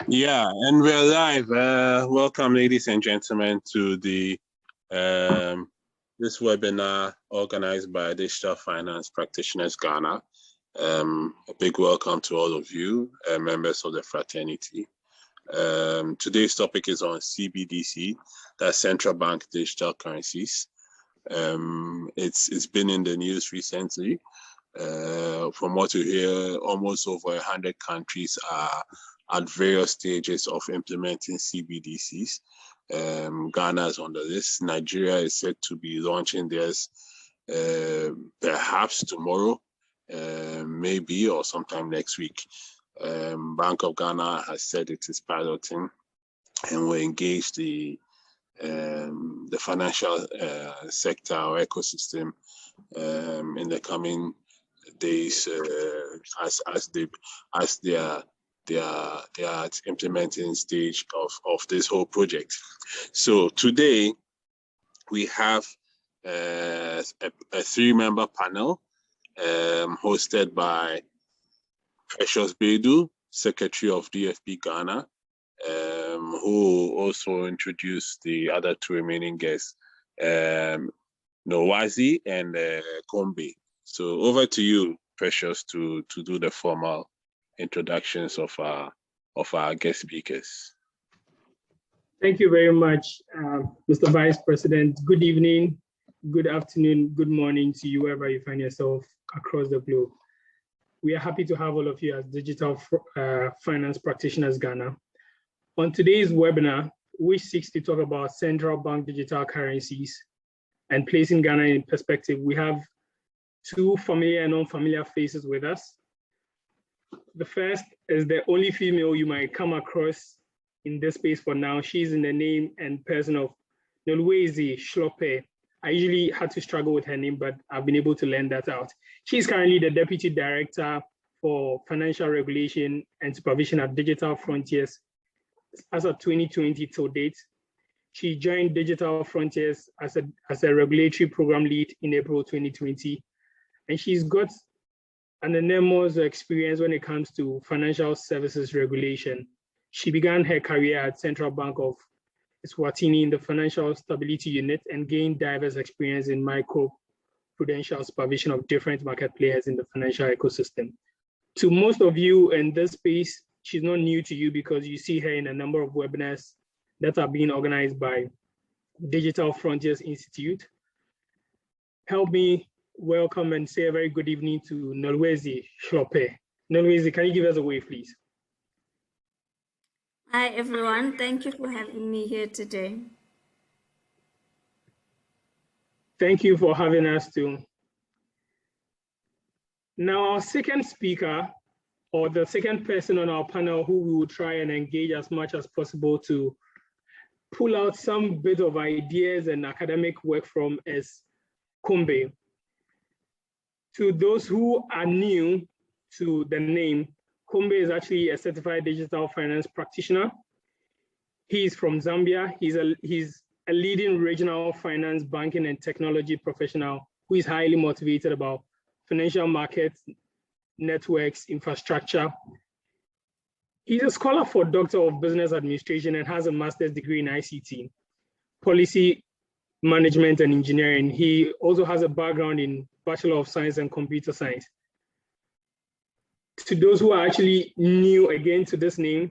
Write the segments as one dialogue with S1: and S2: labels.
S1: Yeah, and we're live. Welcome, ladies and gentlemen, to the this webinar organized by Digital Finance Practitioners Ghana. A big welcome to all of you, members of the fraternity. Today's topic is on CBDC, that's central bank digital currencies. It's been in the news recently. From what you hear, almost over 100 countries are at various stages of implementing CBDCs. Ghana is on the list. Nigeria is set to be launching theirs perhaps tomorrow, maybe, or sometime next week. Bank of Ghana has said it is piloting and will engage the financial sector or ecosystem in the coming days as they are at implementing stage of this whole project. So today we have a 3-member panel hosted by Precious Bedu, Secretary of DFP Ghana, who also introduced the other 2 remaining guests, Nowazi and Kombe. So over to you, Precious, to do the formal introductions of our guest speakers.
S2: Thank you very much, Mr. Vice President. Good evening, good afternoon, good morning to you wherever you find yourself across the globe. We are happy to have all of you as Digital Finance Practitioners Ghana. On today's webinar, which seeks to talk about central bank digital currencies and placing Ghana in perspective, we have 2 familiar and unfamiliar faces with us. The first is the only female you might come across in this space for now. She's in the name and person of Nolwezi Shlope. I usually had to struggle with her name, but I've been able to learn that out. She's currently the Deputy Director for Financial Regulation and Supervision at Digital Frontiers as of 2020 till date. She joined Digital Frontiers as a regulatory program lead in April 2020. And she's got an enormous experience when it comes to financial services regulation. She began her career at Central Bank of Eswatini in the Financial Stability Unit and gained diverse experience in micro-prudential supervision of different market players in the financial ecosystem. To most of you in this space, she's not new to you because you see her in a number of webinars that are being organized by Digital Frontiers Institute. Help me welcome and say a very good evening to Nolwezi Shlope. Nolwezi, can you give us a wave, please?
S3: Hi, everyone. Thank you for having me here today.
S2: Thank you for having us too. Now, our second speaker, or the second person on our panel who we will try and engage as much as possible to pull out some bit of ideas and academic work from is Kombe. To those who are new to the name, Kombe is actually a certified digital finance practitioner. He's from Zambia. He's a leading regional finance, banking, and technology professional who is highly motivated about financial markets, networks, infrastructure. He's a scholar for Doctor of Business Administration and has a master's degree in ICT, policy management and engineering. He also has a background in Bachelor of Science and Computer Science. To those who are actually new again to this name,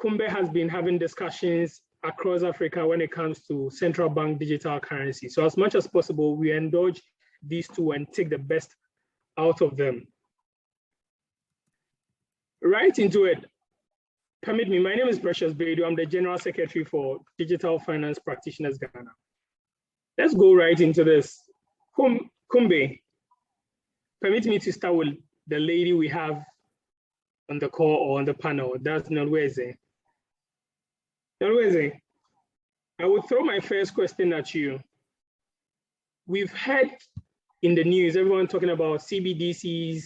S2: Kombe has been having discussions across Africa when it comes to central bank digital currency. So as much as possible, we indulge these 2 and take the best out of them. Right into it. Permit me, my name is Precious Bedu. I'm the General Secretary for Digital Finance Practitioners Ghana. Let's go right into this. Kombe, permit me to start with the lady we have on the call or on the panel. That's Nolwezi. Nolwezi, I will throw my first question at you. We've heard in the news, everyone talking about CBDCs.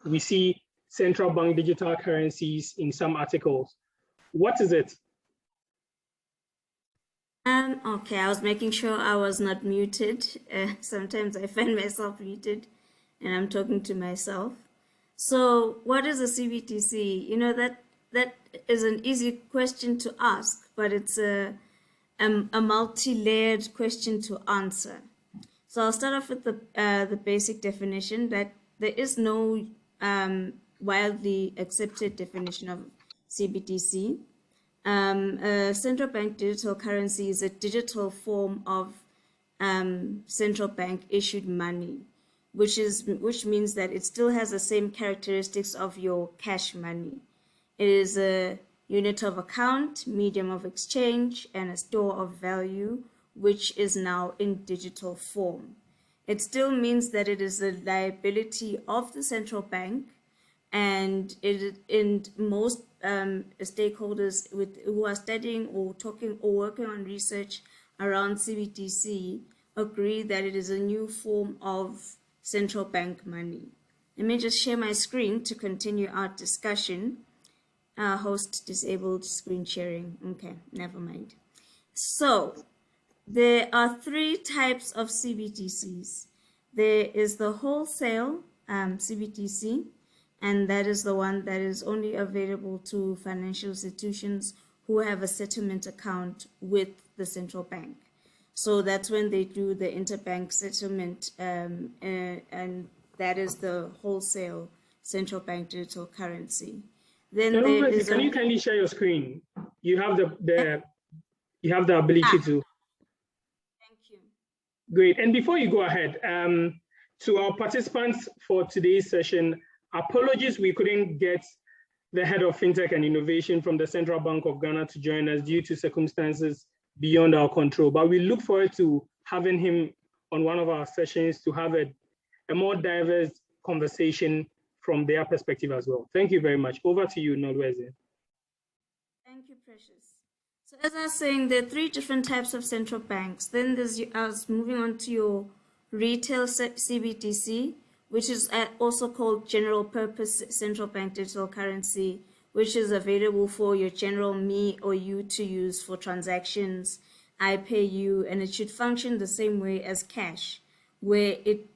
S2: We see central bank digital currencies in some articles. What is it?
S3: Okay, I was making sure I was not muted. Sometimes I find myself muted and I'm talking to myself. So what is a CBDC? You know, that that is an easy question to ask, but it's a multi-layered question to answer. So I'll start off with the basic definition that there is no widely accepted definition of CBDC. A central bank digital currency is a digital form of central bank issued money, which means that it still has the same characteristics of your cash money. It is a unit of account, medium of exchange, and a store of value, which is now in digital form. It still means that it is a liability of the central bank, and most stakeholders who are studying or talking or working on research around CBDC agree that it is a new form of central bank money. Let me just share my screen to continue our discussion. Host disabled screen sharing. Okay, never mind. So there are three types of CBDCs. There is the wholesale CBDC, and that is the one that is only available to financial institutions who have a settlement account with the central bank. So that's when they do the interbank settlement, and that is the wholesale central bank digital currency. Then
S2: can you kindly share your screen? You have you have the ability to.
S3: Thank you.
S2: Great. And before you go ahead, to our participants for today's session, apologies we couldn't get the head of fintech and innovation from the Central Bank of Ghana to join us due to circumstances beyond our control. But we look forward to having him on one of our sessions to have a more diverse conversation from their perspective as well. Thank you very much. Over to you, Nolweze.
S3: Thank you, Precious. So as I was saying, there are three different types of central banks. Then I was moving on to your retail CBDC, which is also called general purpose central bank digital currency, which is available for your general me or you to use for transactions. I pay you, and it should function the same way as cash, where it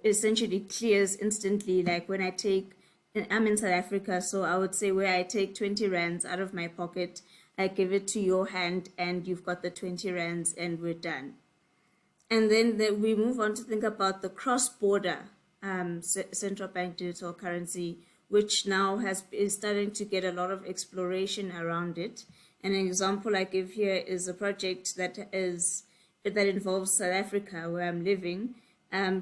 S3: essentially clears instantly. Like when I'm in South Africa, so I would say where I take 20 rands out of my pocket, I give it to your hand and you've got the 20 rands and we're done. And then we move on to think about the cross-border central bank digital currency, which now is starting to get a lot of exploration around it. An example I give here is a project that involves South Africa, where I'm living,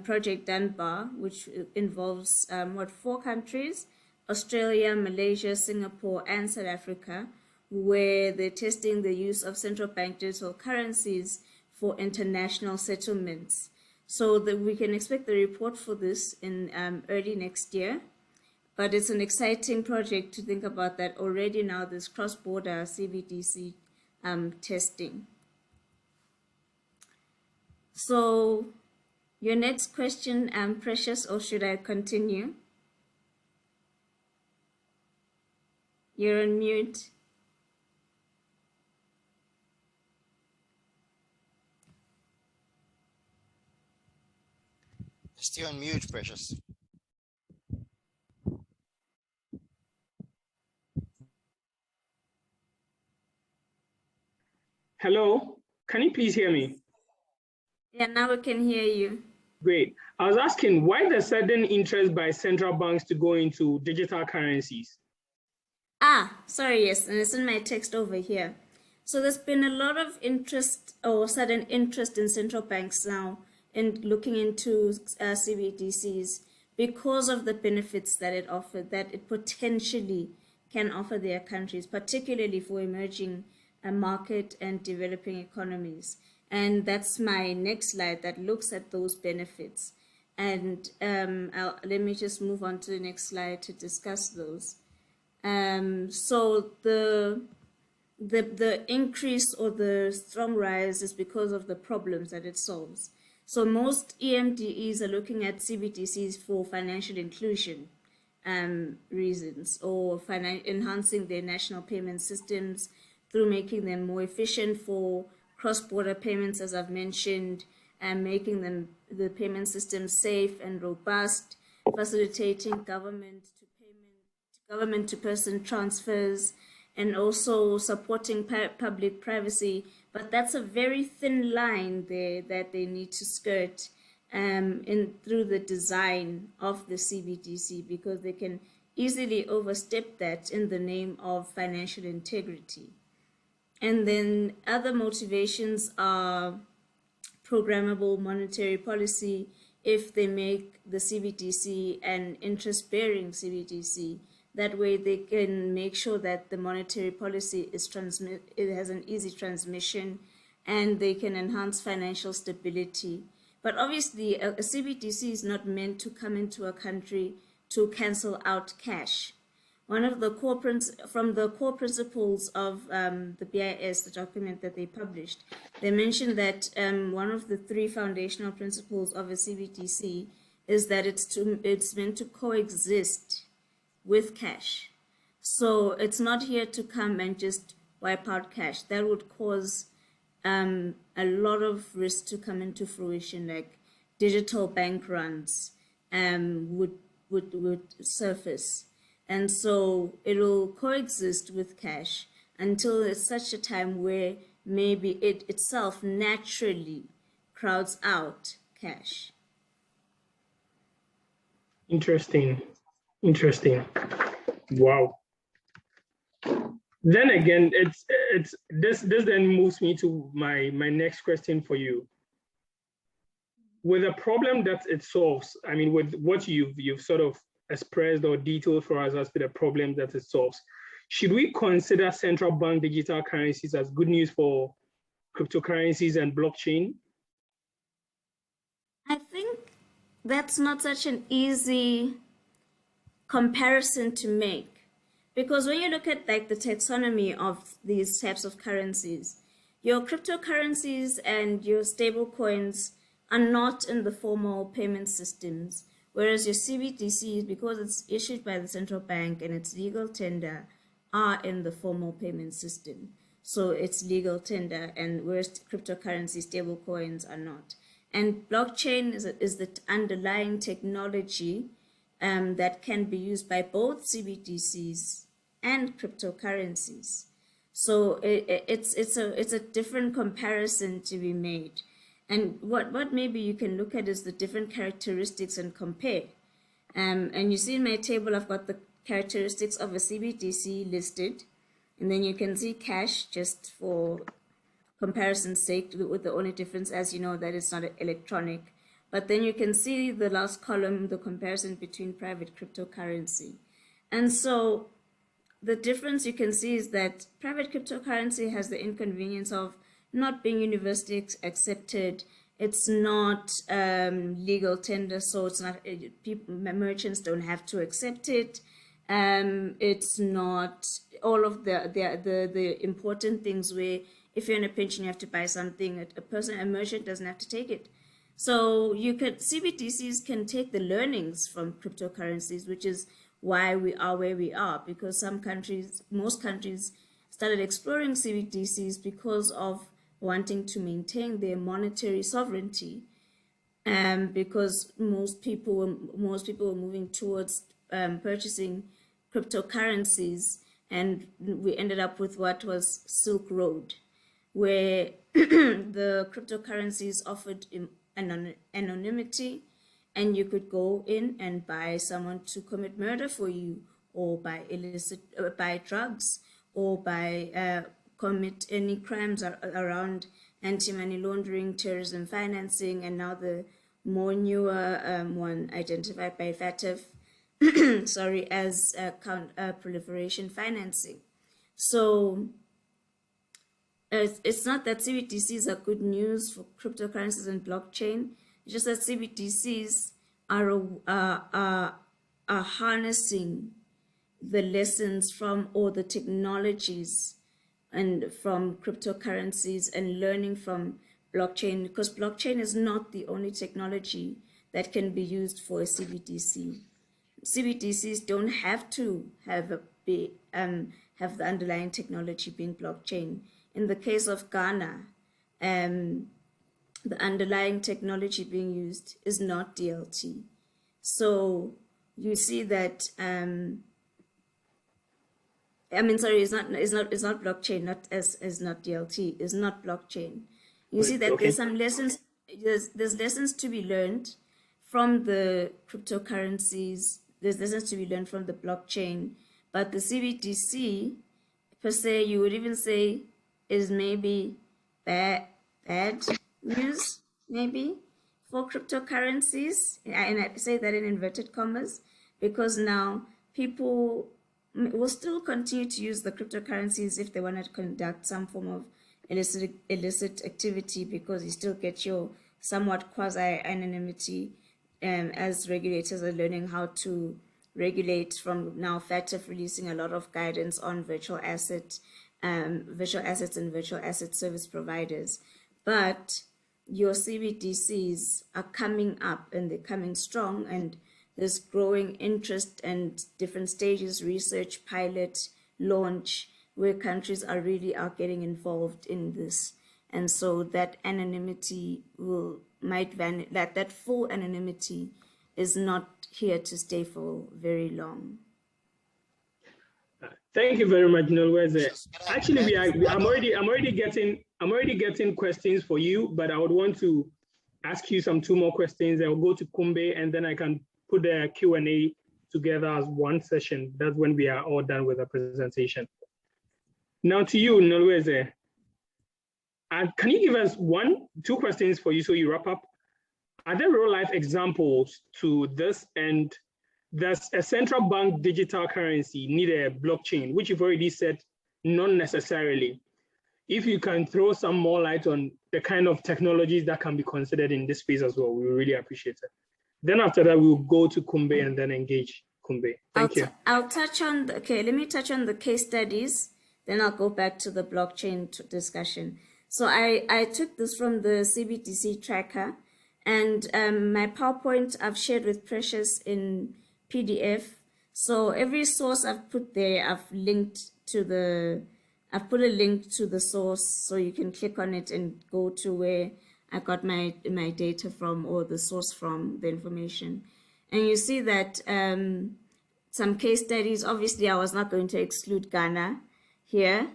S3: Project Dunbar, which involves 4 countries, Australia, Malaysia, Singapore, and South Africa, where they're testing the use of central bank digital currencies for international settlements. So that we can expect the report for this in early next year. But it's an exciting project to think about that already now there's cross-border CBDC testing. So your next question, Precious, or should I continue? You're on mute.
S4: Still on mute, Precious.
S2: Hello, can you please hear me?
S3: Yeah, now we can hear you.
S2: Great. I was asking why the sudden interest by central banks to go into digital currencies?
S3: Sorry, yes, and it's in my text over here. So there's been a lot of interest or sudden interest in central banks now in looking into CBDCs because of the benefits that it offered, that it potentially can offer their countries, particularly for emerging market and developing economies. And that's my next slide that looks at those benefits. And let me just move on to the next slide to discuss those. So the increase or the strong rise is because of the problems that it solves. So most EMDEs are looking at CBDCs for financial inclusion reasons, or enhancing their national payment systems through making them more efficient for cross-border payments, as I've mentioned, and making the payment system safe and robust, facilitating government government to person transfers, and also supporting public privacy. But that's a very thin line there that they need to skirt through the design of the CBDC, because they can easily overstep that in the name of financial integrity. And then other motivations are programmable monetary policy. If they make the CBDC an interest-bearing CBDC, that way they can make sure that the monetary policy it has an easy transmission, and they can enhance financial stability. But obviously, a CBDC is not meant to come into a country to cancel out cash. One of the core principles of the BIS, the document that they published, they mentioned that one of the 3 foundational principles of a CBDC is that it's meant to coexist with cash. So it's not here to come and just wipe out cash. That would cause a lot of risk to come into fruition, like digital bank runs would surface. And so it'll coexist with cash until it's such a time where maybe it itself naturally crowds out cash.
S2: Interesting. Wow. Then again, this then moves me to my next question for you. With the problem that it solves, I mean, with what you've sort of expressed or detailed for us as to the problem that it solves, should we consider central bank digital currencies as good news for cryptocurrencies and blockchain?
S3: I think that's not such an easy comparison to make, because when you look at like the taxonomy of these types of currencies, your cryptocurrencies and your stable coins are not in the formal payment systems, whereas your CBDCs, because it's issued by the central bank and it's legal tender, are in the formal payment system. So it's legal tender, and whereas cryptocurrency stable coins are not. And blockchain is the underlying technology that can be used by both CBDCs and cryptocurrencies. So it's a different comparison to be made. And what maybe you can look at is the different characteristics and compare. And you see in my table, I've got the characteristics of a CBDC listed. And then you can see cash, just for comparison's sake, with the only difference, as you know, that it's not electronic. But then you can see the last column, the comparison between private cryptocurrency. And so the difference you can see is that private cryptocurrency has the inconvenience of not being universally accepted. It's not legal tender, so it's not, merchants don't have to accept it. It's not all of the important things where if you're in a pinch and you have to buy something, a merchant doesn't have to take it. So CBDCs can take the learnings from cryptocurrencies, which is why we are where we are, because most countries started exploring CBDCs because of wanting to maintain their monetary sovereignty, because most people were moving towards purchasing cryptocurrencies, and we ended up with what was Silk Road, where the cryptocurrencies offered anonymity, and you could go in and buy someone to commit murder for you, or buy drugs, or commit any crimes around anti-money laundering, terrorism financing, and now the more newer one identified by FATF, as proliferation financing. So it's not that CBDCs are good news for cryptocurrencies and blockchain. It's just that CBDCs are harnessing the lessons from all the technologies and from cryptocurrencies, and learning from blockchain, because blockchain is not the only technology that can be used for a CBDC. CBDCs don't have to have the underlying technology being blockchain. In the case of Ghana, the underlying technology being used is not DLT. So you see that I mean, sorry, it's not blockchain, not DLT, it's not blockchain. You see that
S2: Okay.
S3: there's some lessons, there's lessons to be learned from the cryptocurrencies, there's lessons to be learned from the blockchain, but the CBDC per se, you would even say, is maybe bad news, maybe, for cryptocurrencies. And I say that in inverted commas, because now people will still continue to use the cryptocurrencies if they want to conduct some form of illicit activity, because you still get your somewhat quasi-anonymity, as regulators are learning how to regulate from now FATF releasing a lot of guidance on virtual assets and virtual asset service providers. But your CBDCs are coming up and they're coming strong, and there's growing interest and different stages, research, pilot, launch, where countries are getting involved in this. And so that anonymity might vanish, that full anonymity is not here to stay for very long.
S2: Thank you very much, Nolweze.
S4: Precious,
S2: Actually, I'm already
S4: already
S2: getting questions for you, but I would want to ask you two more questions. I'll go to Kombe, and then I can put the Q&A together as one session. That's when we are all done with the presentation. Now to you, Nolweze. Can you give us two questions for you so you wrap up? Are there real-life examples to this? And does a central bank digital currency need a blockchain, which you've already said, not necessarily? If you can throw some more light on the kind of technologies that can be considered in this space as well, we really appreciate it. Then after that, we'll go to Kombe and then engage Kombe. Thank you.
S3: I'll touch on let me touch on the case studies, then I'll go back to the blockchain discussion. So I took this from the CBDC tracker, and my PowerPoint I've shared with Precious in PDF. So every source I've put there, I've put a link to the source, so you can click on it and go to where I got my data from, or the source from the information. And you see that some case studies, obviously I was not going to exclude Ghana here,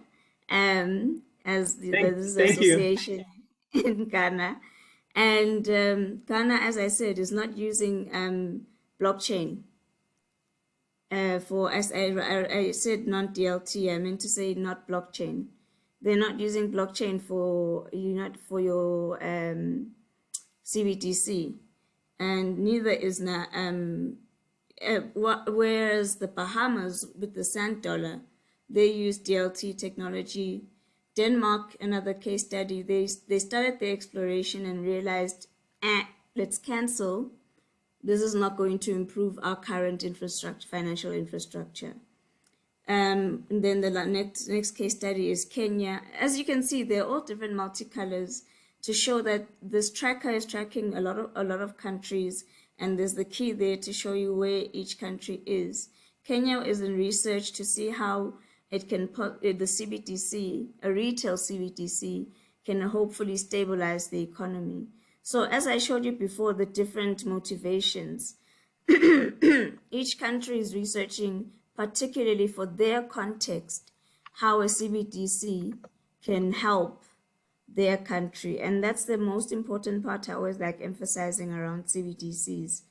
S3: as this association in Ghana. And Ghana, as I said, is not using blockchain. As I said, non-DLT, I meant to say not blockchain. They're not using blockchain for your CBDC, and neither is whereas the Bahamas with the sand dollar, they use DLT technology. Denmark, another case study, they started their exploration and realized, let's cancel. This is not going to improve our current financial infrastructure. And then the next case study is Kenya. As you can see, they're all different multicolors to show that this tracker is tracking a lot of countries, and there's the key there to show you where each country is. Kenya is in research to see how it can the CBDC, a retail CBDC, can hopefully stabilize the economy. So as I showed you before, the different motivations, each country is researching particularly for their context how a CBDC can help their country. And that's the most important part I always like emphasizing around CBDCs.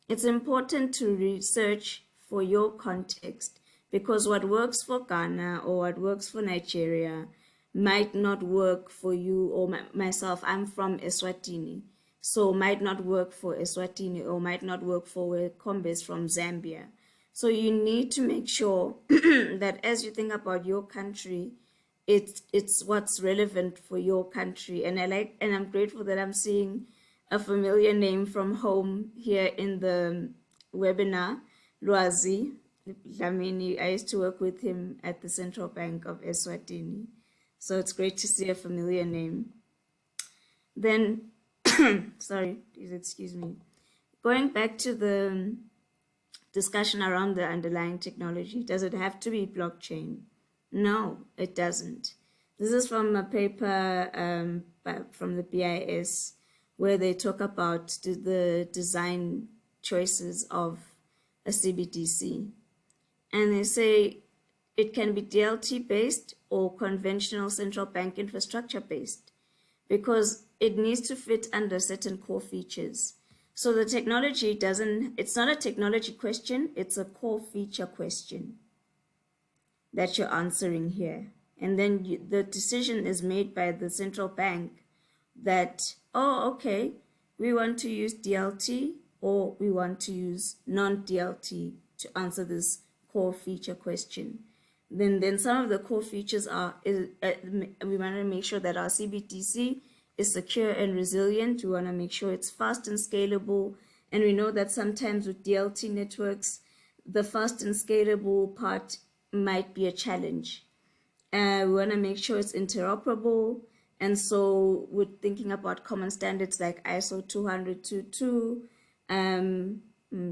S3: It's important to research for your context, because what works for Ghana or what works for Nigeria might not work for you or myself. I'm from Eswatini, so might not work for Eswatini, or might not work for where Kombe is from Zambia. So you need to make sure that as you think about your country, it's what's relevant for your country. And I'm grateful that I'm seeing a familiar name from home here in the webinar, Lwazi Dlamini. I used to work with him at the Central Bank of Eswatini. So it's great to see a familiar name. Then, sorry, please excuse me. Going back to the discussion around the underlying technology, does it have to be blockchain? No, it doesn't. This is from a paper from the BIS, where they talk about the design choices of a CBDC. And they say it can be DLT based or conventional central bank infrastructure based, because it needs to fit under certain core features. So the technology it's not a technology question, it's a core feature question that you're answering here. And then the decision is made by the central bank that, oh, okay, we want to use DLT or we want to use non-DLT to answer this core feature question. Then some of the core features are, we want to make sure that our CBDC is secure and resilient. We want to make sure it's fast and scalable. And we know that sometimes with DLT networks, the fast and scalable part might be a challenge. We want to make sure it's interoperable. And so we're thinking about common standards like ISO 20022,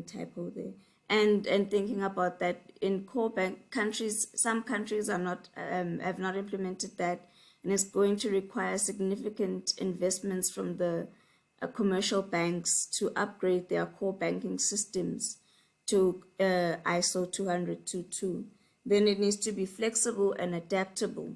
S3: typo there. And thinking about that in core bank countries, some countries are not have not implemented that, and it's going to require significant investments from the commercial banks to upgrade their core banking systems to ISO 20022. Then it needs to be flexible and adaptable.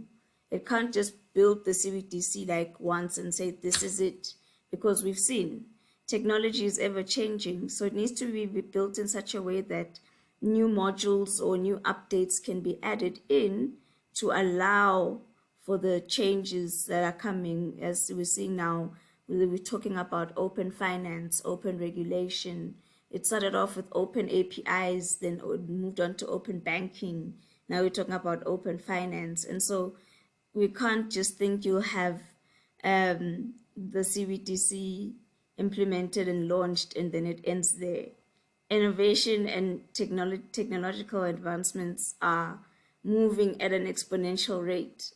S3: It can't just build the CBDC like once and say this is it, because we've seen technology is ever changing. So it needs to be built in such a way that new modules or new updates can be added in to allow for the changes that are coming. As we're seeing now, we're talking about open finance, open regulation. It started off with open APIs, then it moved on to open banking. Now we're talking about open finance. And so we can't just think you'll have the CBDC implemented and launched and then it ends there. Innovation and technological advancements are moving at an exponential rate.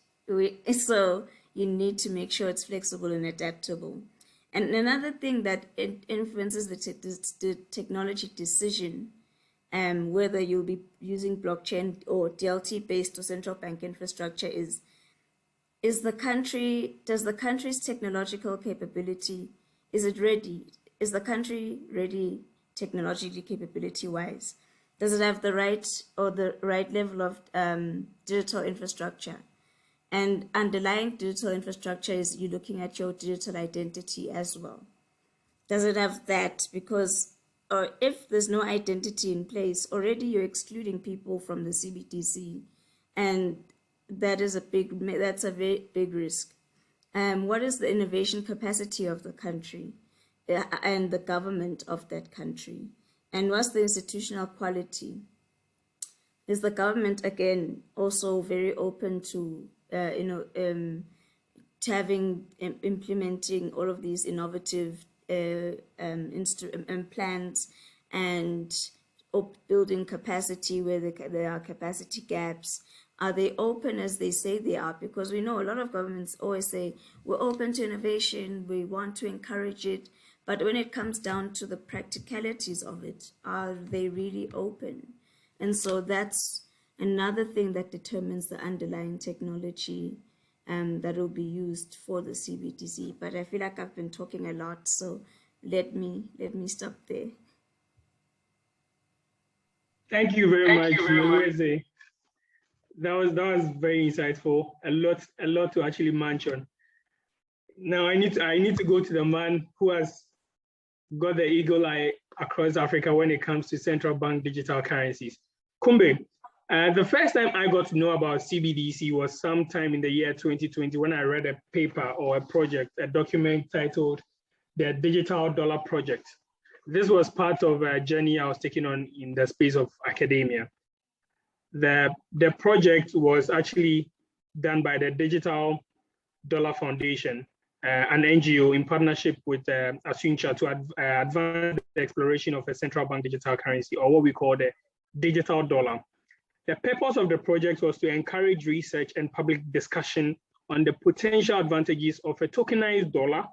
S3: So you need to make sure it's flexible and adaptable. And another thing that influences the technology decision, whether you'll be using blockchain or DLT-based or central bank infrastructure, does the country's technological capability, is it ready? Is the country ready technologically capability-wise? Does it have the right level of digital infrastructure? And underlying digital infrastructure is you looking at your digital identity as well. Does it have that? Because if there's no identity in place, already you're excluding people from the CBDC, and that's a very big risk. What is the innovation capacity of the country and the government of that country? And what's the institutional quality? Is the government, again, also very open to implementing all of these innovative plans and building capacity where there are capacity gaps? Are they open as they say they are? Because we know a lot of governments always say, we're open to innovation, we want to encourage it. But when it comes down to the practicalities of it, are they really open? And so that's another thing that determines the underlying technology that will be used for the CBDC. But I feel like I've been talking a lot, so let me stop there.
S2: Thank you very much, Louise. That was very insightful. A lot to actually mention. Now I need to go to the man who has got the eagle eye across Africa when it comes to central bank digital currencies. Kombe, the first time I got to know about CBDC was sometime in the year 2020 when I read a paper or a document titled the Digital Dollar Project. This was part of a journey I was taking on in the space of academia. The project was actually done by the Digital Dollar Foundation, an NGO in partnership with Asuncha to advance the exploration of a central bank digital currency, or what we call the digital dollar. The purpose of the project was to encourage research and public discussion on the potential advantages of a tokenized dollar,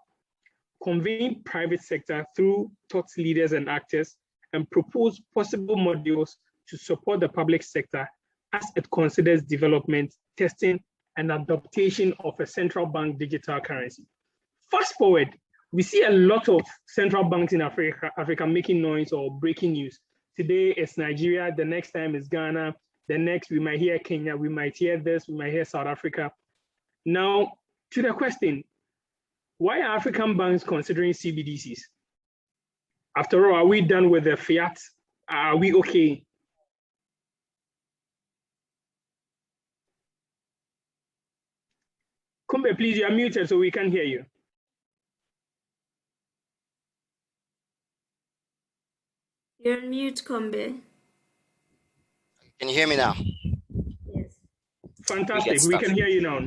S2: convene private sector through thought leaders and actors, and propose possible modules to support the public sector as it considers development, testing, and adaptation of a central bank digital currency. Fast forward, we see a lot of central banks in Africa making noise or breaking news. Today it's Nigeria, the next time is Ghana, The next, we might hear Kenya, we might hear this, we might hear South Africa. Now, to the question, why are African banks considering CBDCs? After all, are we done with the fiat? Are we okay? Kombe, please, you are muted so we can hear you.
S3: You're on mute, Kombe.
S4: Can you hear me now?
S3: Yes.
S2: Fantastic, we can hear you now.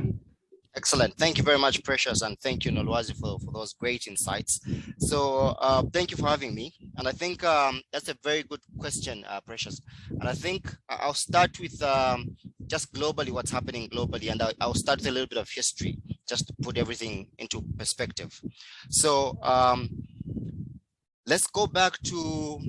S4: Excellent. Thank you very much, Precious, and thank you, Nolwazi, for those great insights. So thank you for having me. And I think that's a very good question, Precious. And I think I'll start with just globally, what's happening globally, and I'll start with a little bit of history, just to put everything into perspective. So let's go back to,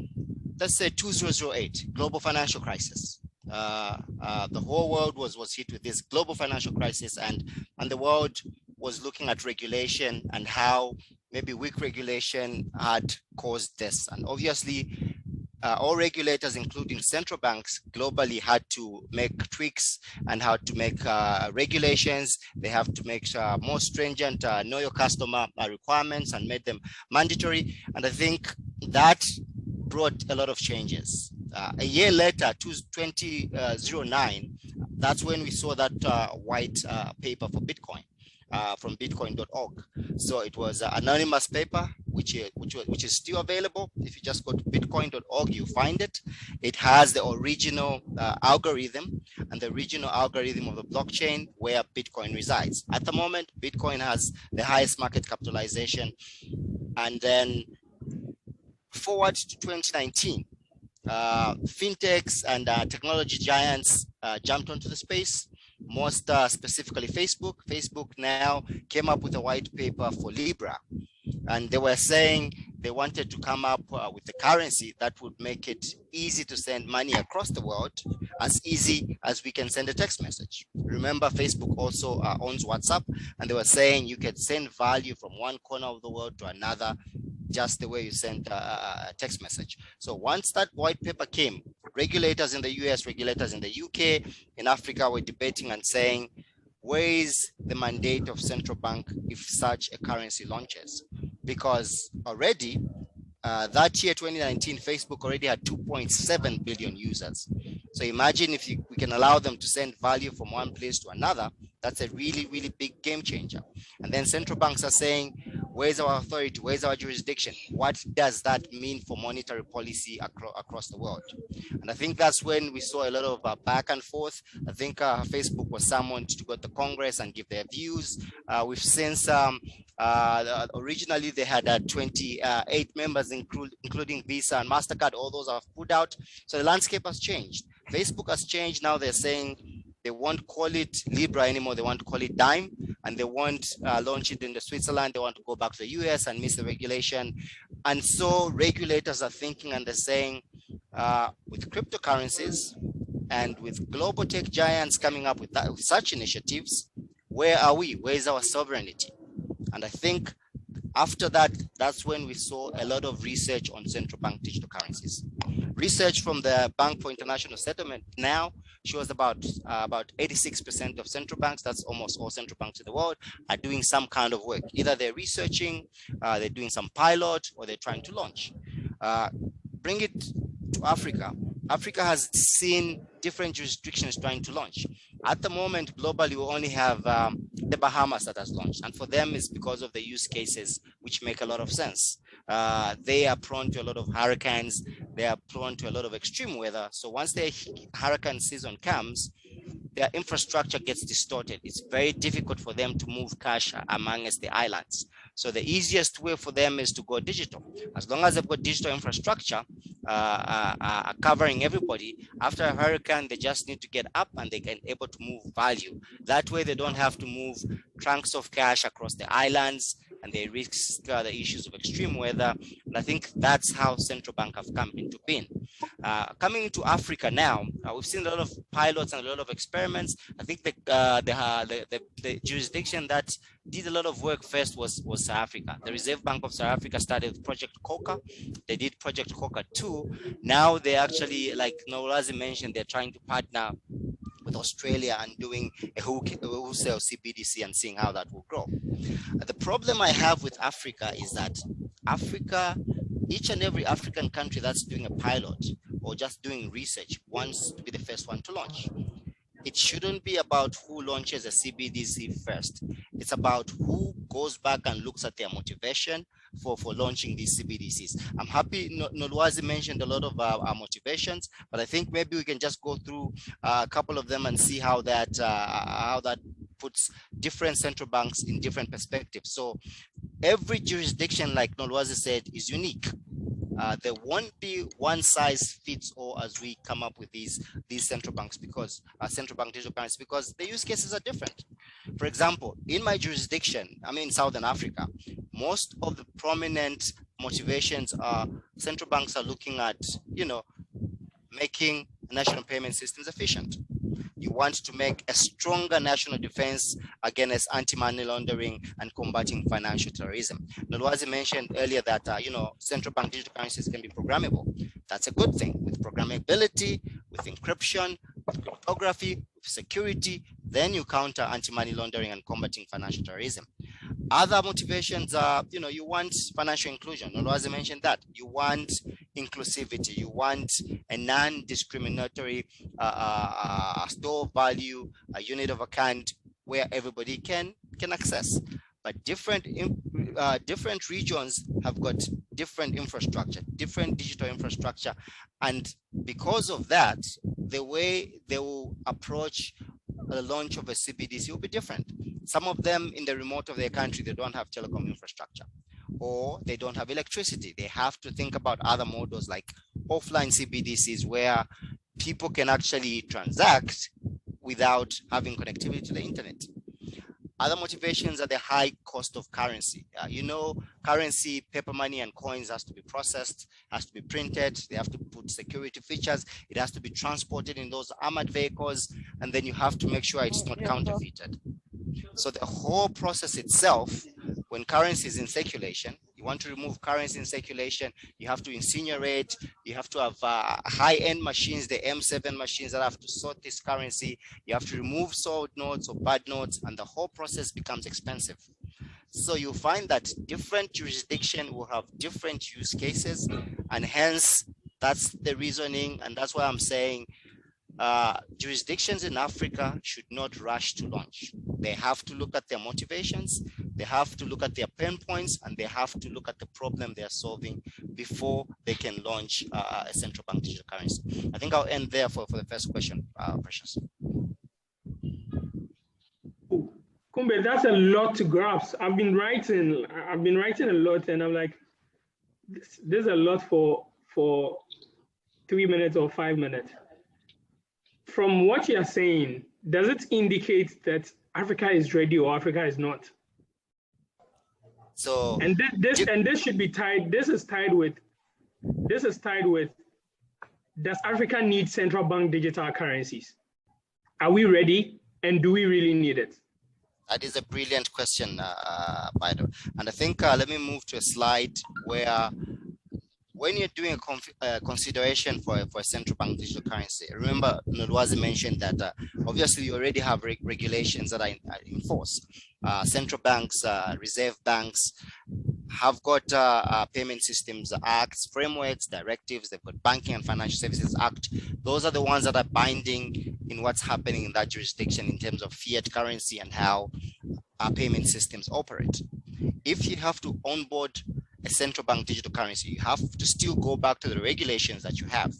S4: let's say 2008, global financial crisis. The whole world was hit with this global financial crisis, and the world was looking at regulation and how maybe weak regulation had caused this. And obviously, all regulators, including central banks globally, had to make tweaks and how to make regulations. They have to make more stringent know your customer requirements and made them mandatory. And I think that brought a lot of changes. A year later, 2009, that's when we saw that white paper for Bitcoin from bitcoin.org. So it was an anonymous paper, which is still available. If you just go to bitcoin.org, you find it. It has the original algorithm and the original algorithm of the blockchain where Bitcoin resides. At the moment, Bitcoin has the highest market capitalization. And then forward to 2019, fintechs and technology giants jumped onto the space. Most specifically Facebook. Facebook now came up with a white paper for Libra, and they were saying they wanted to come up with a currency that would make it easy to send money across the world, as easy as we can send a text message. Remember, Facebook also owns WhatsApp, and they were saying you could send value from one corner of the world to another, just the way you send a text message. So once that white paper came, regulators in the US, regulators in the UK, in Africa were debating and saying, where is the mandate of central bank if such a currency launches? Because already that year, 2019, Facebook already had 2.7 billion users. So imagine if we can allow them to send value from one place to another, that's a really, really big game changer. And then central banks are saying, where's our authority? Where's our jurisdiction? What does that mean for monetary policy across the world? And I think that's when we saw a lot of back and forth. I think Facebook was summoned to go to Congress and give their views. We've since, originally they had 28 members, including Visa and MasterCard. All those have put out. So the landscape has changed. Facebook has changed. Now they're saying they won't call it Libra anymore. They want to call it Dime, and they won't launch it in the Switzerland. They want to go back to the US and miss the regulation. And so regulators are thinking, and they're saying, with cryptocurrencies and with global tech giants coming up with such initiatives, where are we? Where is our sovereignty? And I think after that, that's when we saw a lot of research on central bank digital currencies. Research from the Bank for International Settlement now shows about 86% of central banks, that's almost all central banks in the world, are doing some kind of work. Either they're researching, they're doing some pilot, or they're trying to launch. Bring it to Africa. Africa has seen different jurisdictions trying to launch. At the moment, globally, we only have the Bahamas that has launched. And for them, it's because of the use cases, which make a lot of sense. They are prone to a lot of hurricanes. They are prone to a lot of extreme weather. So once the hurricane season comes, their infrastructure gets distorted. It's very difficult for them to move cash amongst the islands. So the easiest way for them is to go digital. As long as they've got digital infrastructure covering everybody, after a hurricane, they just need to get up and they can able to move value. That way they don't have to move trunks of cash across the islands, and they risk the issues of extreme weather. And I think that's how central bank have come into being. Coming to Africa now, we've seen a lot of pilots and a lot of experiments. I think the jurisdiction that did a lot of work first was South Africa. The Reserve Bank of South Africa started Project Coca. They did Project Coca 2. Now they actually, like Nolazi mentioned, they're trying to partner with Australia and doing a wholesale CBDC and seeing how that will grow. The problem I have with Africa is that each and every African country that's doing a pilot or just doing research wants to be the first one to launch. It shouldn't be about who launches a CBDC first. It's about who goes back and looks at their motivation for launching these CBDCs. I'm happy Nolwazi mentioned a lot of our motivations, but I think maybe we can just go through a couple of them and see how that puts different central banks in different perspectives. So every jurisdiction, like Nolwazi said, is unique. There won't be one size fits all as we come up with these central banks, because central bank digital currency, because the use cases are different. For example, in my jurisdiction, I'm in Southern Africa, most of the prominent motivations are central banks are looking at, making national payment systems efficient. You want to make a stronger national defense against anti-money laundering and combating financial terrorism. Nolwazi mentioned earlier that central bank digital currencies can be programmable. That's a good thing. With programmability, with encryption, with cryptography, with security, then you counter anti-money laundering and combating financial terrorism. Other motivations are, you want financial inclusion. Nolwazi mentioned that. You want inclusivity. You want a non-discriminatory store of value, a unit of account where everybody can access. But different regions have got different infrastructure, different digital infrastructure. And because of that, the way they will approach the launch of a CBDC will be different. Some of them in the remote of their country, they don't have telecom infrastructure, or they don't have electricity. They have to think about other models like offline CBDCs where people can actually transact without having connectivity to the internet. Other motivations are the high cost of currency. Currency, paper money and coins has to be processed, has to be printed. They have to put security features. It has to be transported in those armored vehicles. And then you have to make sure it's not counterfeited. So the whole process itself, when currency is in circulation, you want to remove currency in circulation, you have to incinerate, you have to have high-end machines, the M7 machines that have to sort this currency, you have to remove sold notes or bad notes, and the whole process becomes expensive. So you'll find that different jurisdictions will have different use cases, and hence that's the reasoning, and that's why I'm saying jurisdictions in Africa should not rush to launch. They have to look at their motivations, they have to look at their pain points, and they have to look at the problem they're solving before they can launch a central bank digital currency. I think I'll end there for the first question, Precious.
S2: Kombe, that's a lot to grasp. I've been writing a lot, and I'm like, there's a lot for 3 minutes or 5 minutes. From what you're saying, does it indicate that Africa is ready or Africa is not?
S4: So
S2: this should be tied. This is tied with. Does Africa need central bank digital currencies? Are we ready, and do we really need it?
S4: That is a brilliant question, Bido. And I think let me move to a slide where, when you're doing a consideration for a central bank digital currency, remember Nolwazi mentioned that obviously you already have regulations that are in force. Central banks, reserve banks have got payment systems acts, frameworks, directives. They've got Banking and Financial Services Act. Those are the ones that are binding in what's happening in that jurisdiction in terms of fiat currency and how our payment systems operate. If you have to onboard a central bank digital currency, you have to still go back to the regulations that you have.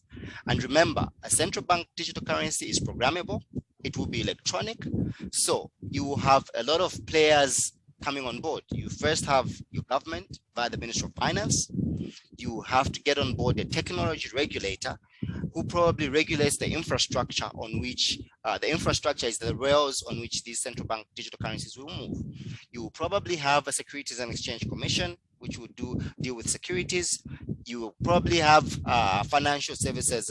S4: And remember, a central bank digital currency is programmable. It will be electronic. So you will have a lot of players coming on board. You first have your government via the Ministry of Finance. You have to get on board a technology regulator who probably regulates the infrastructure on which the infrastructure is the rails on which these central bank digital currencies will move. You will probably have a Securities and Exchange Commission, which would deal with securities. You probably have financial services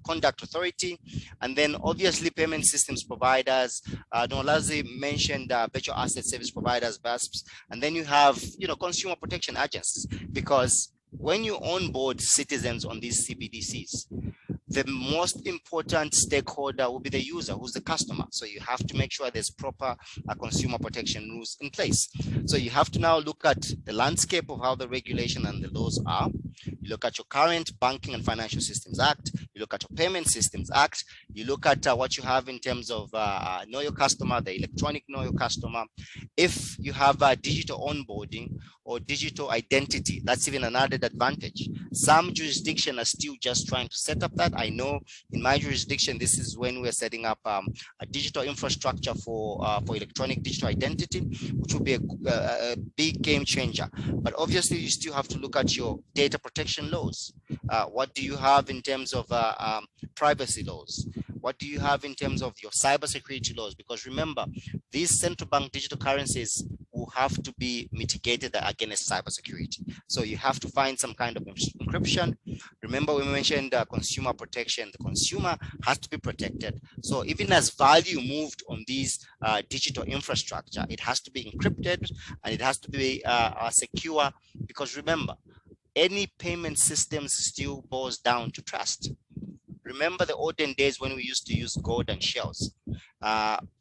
S4: conduct authority, and then obviously payment systems providers. Nolazi mentioned virtual asset service providers, VASPs, and then you have consumer protection agencies, because when you onboard citizens on these CBDCs, the most important stakeholder will be the user, who's the customer. So you have to make sure there's proper consumer protection rules in place. So you have to now look at the landscape of how the regulation and the laws are. You look at your current Banking and Financial Systems Act. You look at your Payment Systems Act. You look at what you have in terms of Know Your Customer, the electronic Know Your Customer. If you have digital onboarding or digital identity, that's even an added advantage. Some jurisdictions are still just trying to set up that. I know in my jurisdiction, this is when we're setting up a digital infrastructure for electronic digital identity, which will be a big game changer. But obviously, you still have to look at your data protection laws. What do you have in terms of privacy laws? What do you have in terms of your cybersecurity laws? Because remember, these central bank digital currencies will have to be mitigated against cybersecurity. So you have to find some kind of encryption. Remember, we mentioned consumer protection. The consumer has to be protected. So even as value moved on these digital infrastructure, it has to be encrypted and it has to be secure, because remember, any payment systems still boils down to trust. Remember the olden days when we used to use gold and shells.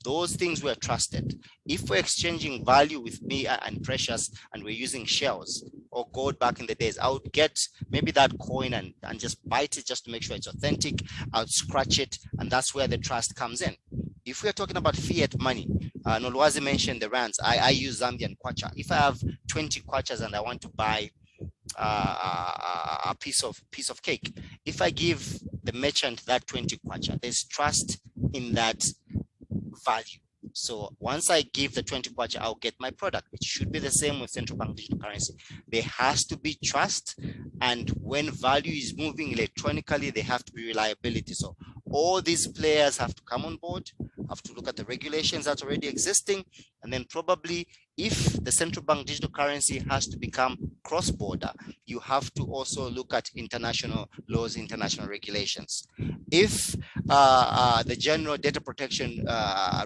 S4: Those things were trusted. If we're exchanging value with me and Precious and we're using shells or gold back in the days, I would get maybe that coin and just bite it just to make sure it's authentic. I would scratch it, and that's where the trust comes in. If we're talking about fiat money, Nolwazi mentioned the rands. I use Zambian kwacha. If I have 20 kwachas and I want to buy a piece of cake, if I give the merchant that 20 kwacha, there's trust in that value. So once I give the 20 kwacha, I'll get my product. It should be the same with central bank digital currency. There has to be trust, and when value is moving electronically, there have to be reliability. So all these players have to come on board, have to look at the regulations that's already existing, and then probably if the central bank digital currency has to become cross-border, you have to also look at international laws, international regulations. If the general data protection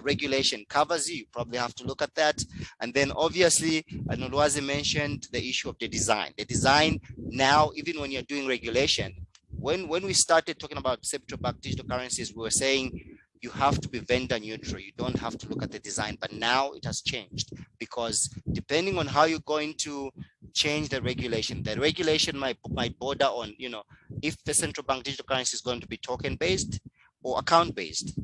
S4: regulation covers you, you probably have to look at that. And then obviously, Nolwazi mentioned the issue of the design. The design now, even when you're doing regulation, when we started talking about central bank digital currencies, we were saying you have to be vendor neutral. You don't have to look at the design, but now it has changed, because depending on how you're going to change the regulation might border on, if the central bank digital currency is going to be token based or account based.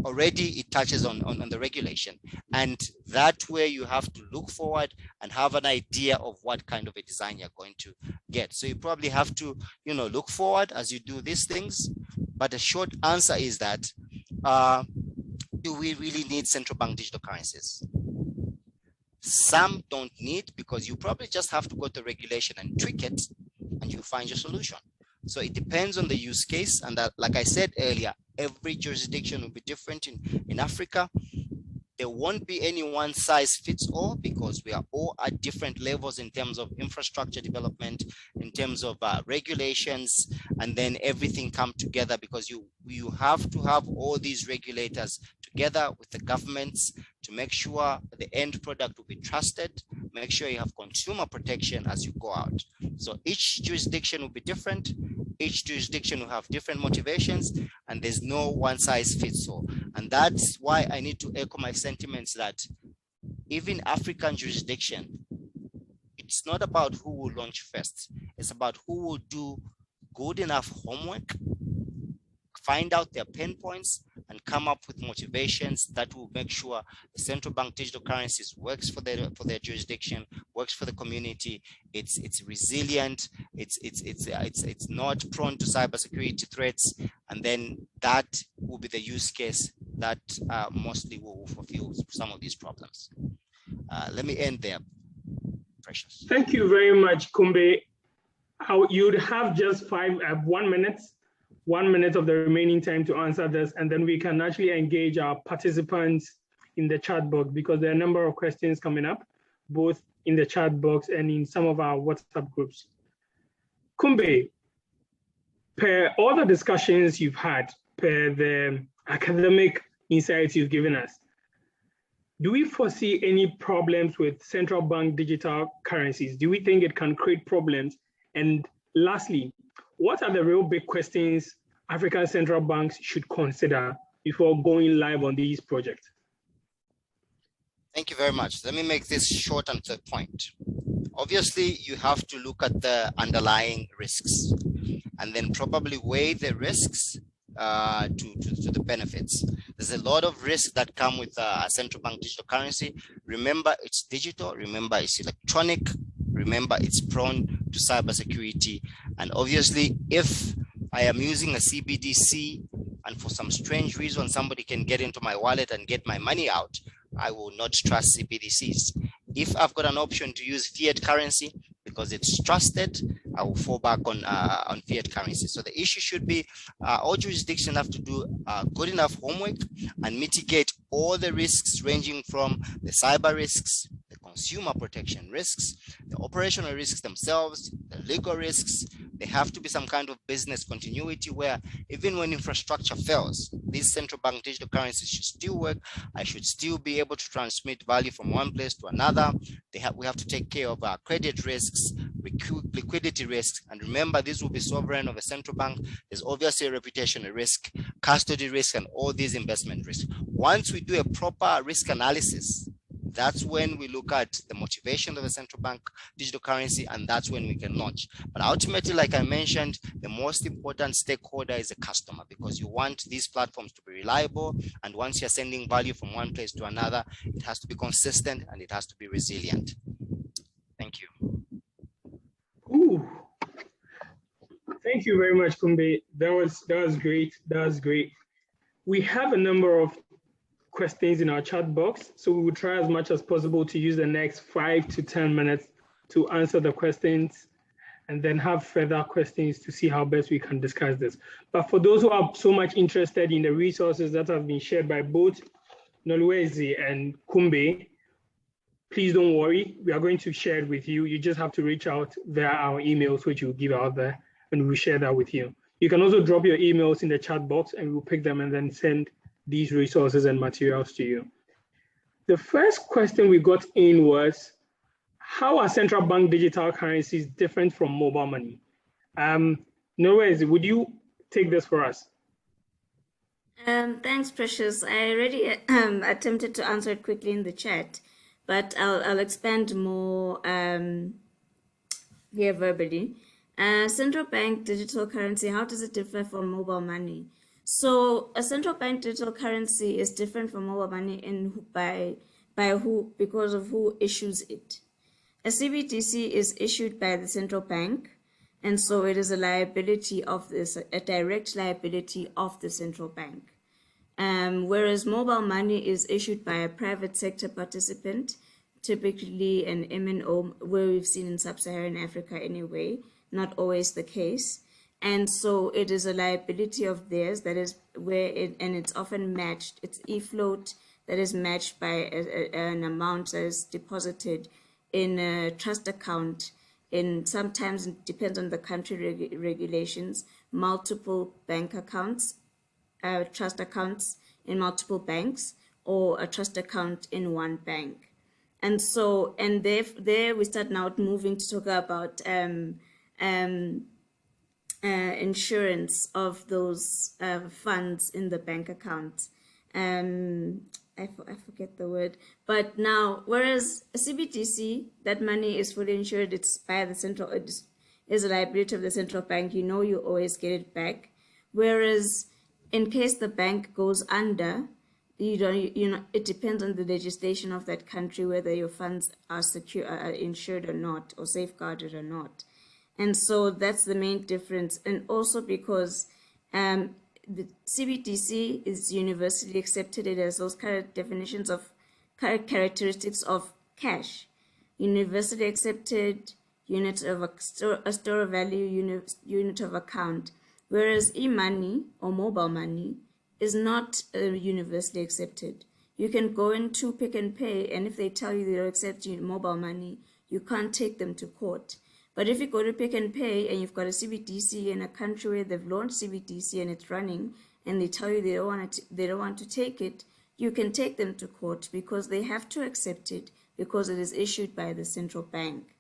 S4: Already it touches on the regulation, and that way you have to look forward and have an idea of what kind of a design you're going to get. So you probably have to, look forward as you do these things. But the short answer is that, do we really need central bank digital currencies? Some don't need, because you probably just have to go to regulation and tweak it, and you find your solution. So it depends on the use case, and that, like I said earlier, every jurisdiction will be different in Africa. There won't be any one size fits all, because we are all at different levels in terms of infrastructure development, in terms of regulations, and then everything come together, because you have to have all these regulators together with the governments to make sure the end product will be trusted, make sure you have consumer protection as you go out. So each jurisdiction will be different. Each jurisdiction will have different motivations, and there's no one size fits all. And that's why I need to echo my sentiments that even African jurisdiction, it's not about who will launch first. It's about who will do good enough homework, find out their pain points, and come up with motivations that will make sure the central bank digital currencies works for their jurisdiction, works for the community. It's resilient. It's not prone to cybersecurity threats, and then that will be the use case that mostly will fulfill some of these problems. Let me end there, Precious.
S2: Thank you very much, Kombe. You'd have just 1 minute. 1 minute of the remaining time to answer this, and then we can actually engage our participants in the chat box, because there are a number of questions coming up, both in the chat box and in some of our WhatsApp groups. Kombe, per all the discussions you've had, per the academic insights you've given us, do we foresee any problems with central bank digital currencies? Do we think it can create problems? And lastly, what are the real big questions African central banks should consider before going live on these projects?
S4: Thank you very much. Let me make this short and to the point. Obviously, you have to look at the underlying risks and then probably weigh the risks to the benefits. There's a lot of risks that come with a central bank digital currency. Remember, it's digital. Remember, it's electronic. Remember, it's prone to cybersecurity. And obviously, if I am using a CBDC and for some strange reason, somebody can get into my wallet and get my money out, I will not trust CBDCs. If I've got an option to use fiat currency because it's trusted, I will fall back on fiat currency. So the issue should be all jurisdictions have to do good enough homework and mitigate all the risks ranging from the cyber risks, the consumer protection risks, the operational risks themselves, the legal risks. There have to be some kind of business continuity where even when infrastructure fails, these central bank digital currencies should still work. I should still be able to transmit value from one place to another. We have to take care of our credit risks, liquidity risks. And remember, this will be sovereign of a central bank. There's obviously a reputational risk, custody risk, and all these investment risks. Once we do a proper risk analysis, that's when we look at the motivation of the central bank digital currency, and that's when we can launch. But ultimately, like I mentioned, the most important stakeholder is the customer, because you want these platforms to be reliable. And once you're sending value from one place to another, it has to be consistent and it has to be resilient. Thank you.
S2: Ooh. Thank you very much, Kombe. That was great. That was great. We have a number of questions in our chat box, so we will try as much as possible to use the next 5 to 10 minutes to answer the questions and then have further questions to see how best we can discuss this. But for those who are so much interested in the resources that have been shared by both Nolwezi and Kombe, please don't worry, we are going to share it with you. You just have to reach out via our emails, which we'll give out there, and we'll share that with you. You can also drop your emails in the chat box and we'll pick them and then send these resources and materials to you. The first question we got in was, how are central bank digital currencies different from mobile money? Norway, would you take this for us?
S3: Thanks, Precious. I already attempted to answer it quickly in the chat, but I'll expand more here verbally. Central bank digital currency, how does it differ from mobile money? So a central bank digital currency is different from mobile money because of who issues it. A CBDC is issued by the central bank, and so it is a liability of a direct liability of the central bank. Whereas mobile money is issued by a private sector participant, typically an MNO, where we've seen in sub-Saharan Africa anyway, not always the case. And so it is a liability of theirs that is and it's often matched. It's e-float that is matched by an amount that is deposited in a trust account. Sometimes it depends on the country regulations, multiple bank accounts, trust accounts in multiple banks, or a trust account in one bank. And so, and there we start now moving to talk about insurance of those funds in the bank account. I forget the word, but now, whereas a CBDC, that money is fully insured, it's by the central, it is a liability of the central bank, you always get it back. Whereas in case the bank goes under, it depends on the legislation of that country, whether your funds are secure, are insured or not, or safeguarded or not. And so that's the main difference. And also because the CBDC is universally accepted. It has those characteristics of cash, universally accepted, unit of a store of value, unit of account. Whereas e-money or mobile money is not universally accepted. You can go into Pick and Pay, and if they tell you they don't accept mobile money, you can't take them to court. But if you go to Pick and Pay and you've got a CBDC in a country where they've launched CBDC and it's running, and they tell you they don't want to take it, you can take them to court because they have to accept it because it is issued by the central bank.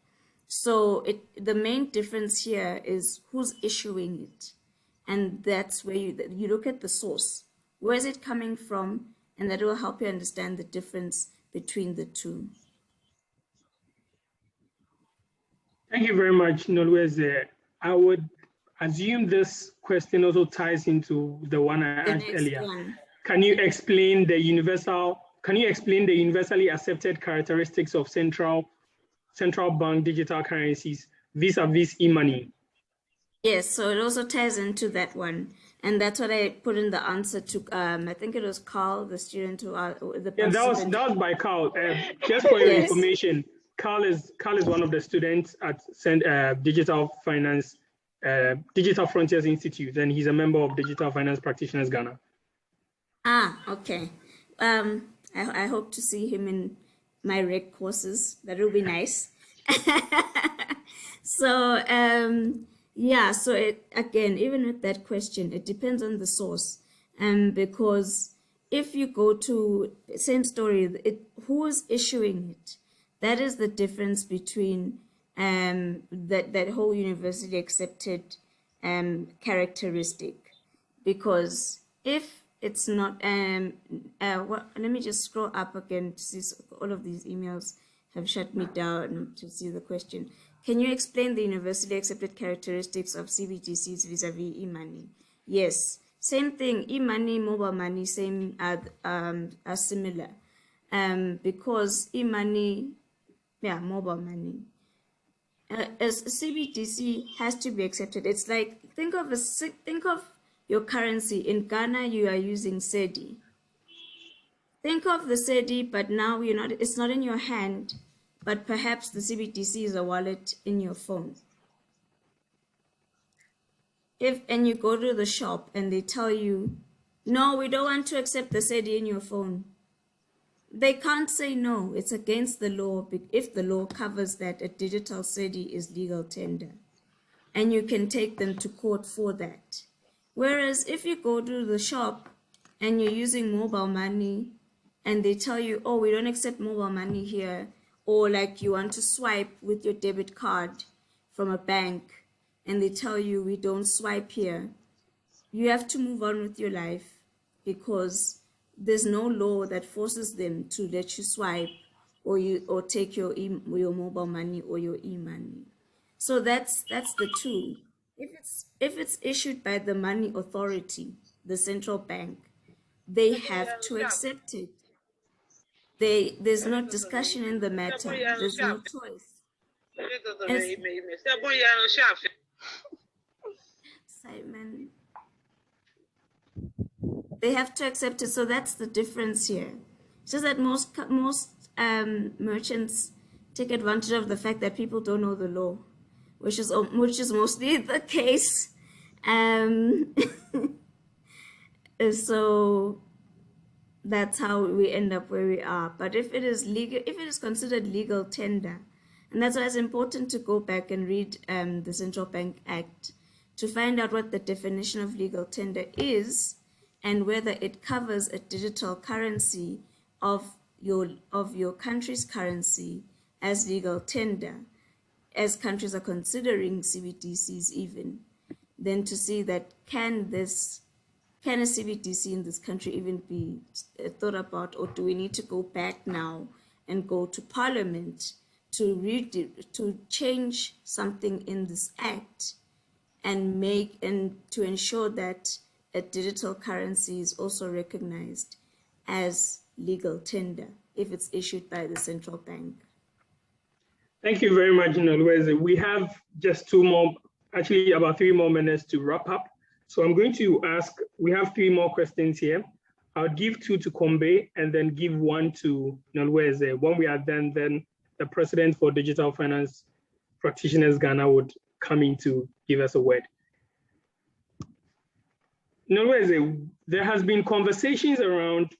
S3: So the main difference here is who's issuing it. And that's where you look at the source. Where is it coming from? And that will help you understand the difference between the two.
S2: Thank you very much, Nolweze. I would assume this question also ties into the one I asked earlier. Can you explain the universally accepted characteristics of central bank digital currencies vis-a-vis e-money?
S3: Yes, so it also ties into that one. And that's what I put in the answer to, I think it was Carl, the student who,
S2: yeah, that was by Carl. Just for your information, Carl is one of the students at Digital Frontiers Institute, and he's a member of Digital Finance Practitioners Ghana.
S3: Ah, okay. I hope to see him in my reg courses. That will be nice. So, yeah, so again, even with that question, it depends on the source. Because if you go to same story, who is issuing it? That is the difference between that whole universally accepted characteristic. Because if it's not, let me just scroll up again to see all of these emails have shut me down to see the question. Can you explain the universally accepted characteristics of CBDCs vis-a-vis e-money? Yes, same thing. E-money, mobile money, same are similar. Because e-money, yeah, mobile money. As CBDC has to be accepted. It's like think of your currency. In Ghana, you are using CEDI. Think of the CEDI, but now it's not in your hand, but perhaps the CBDC is a wallet in your phone. And you go to the shop and they tell you, no, we don't want to accept the CEDI in your phone. They can't say no. It's against the law if the law covers that a digital CEDI is legal tender. And you can take them to court for that. Whereas if you go to the shop and you're using mobile money and they tell you, oh, we don't accept mobile money here, or like you want to swipe with your debit card from a bank and they tell you we don't swipe here, you have to move on with your life because there's no law that forces them to let you swipe or take your mobile money or your e-money. So that's the two. If it's issued by the money authority, the central bank, they have to accept it. There's no discussion in the matter. There's no choice. Simon. They have to accept it. So that's the difference here. It's just that most merchants take advantage of the fact that people don't know the law, which is mostly the case. So that's how we end up where we are. But if it is legal, if it is considered legal tender, and that's why it's important to go back and read the Central Bank Act to find out what the definition of legal tender is and whether it covers a digital currency of your country's currency as legal tender, as countries are considering CBDCs even, then to see that can a CBDC in this country even be thought about, or do we need to go back now and go to Parliament to change something in this act and to ensure that a digital currency is also recognized as legal tender if it's issued by the central bank.
S2: Thank you very much, Nolweze. We have just about 3 more minutes to wrap up. So I'm going to ask, we have 3 more questions here. I'll give 2 to Kombe and then give 1 to Nolweze. When we are done, then the president for Digital Finance Practitioners Ghana would come in to give us a word. Nolweze, there has been conversations around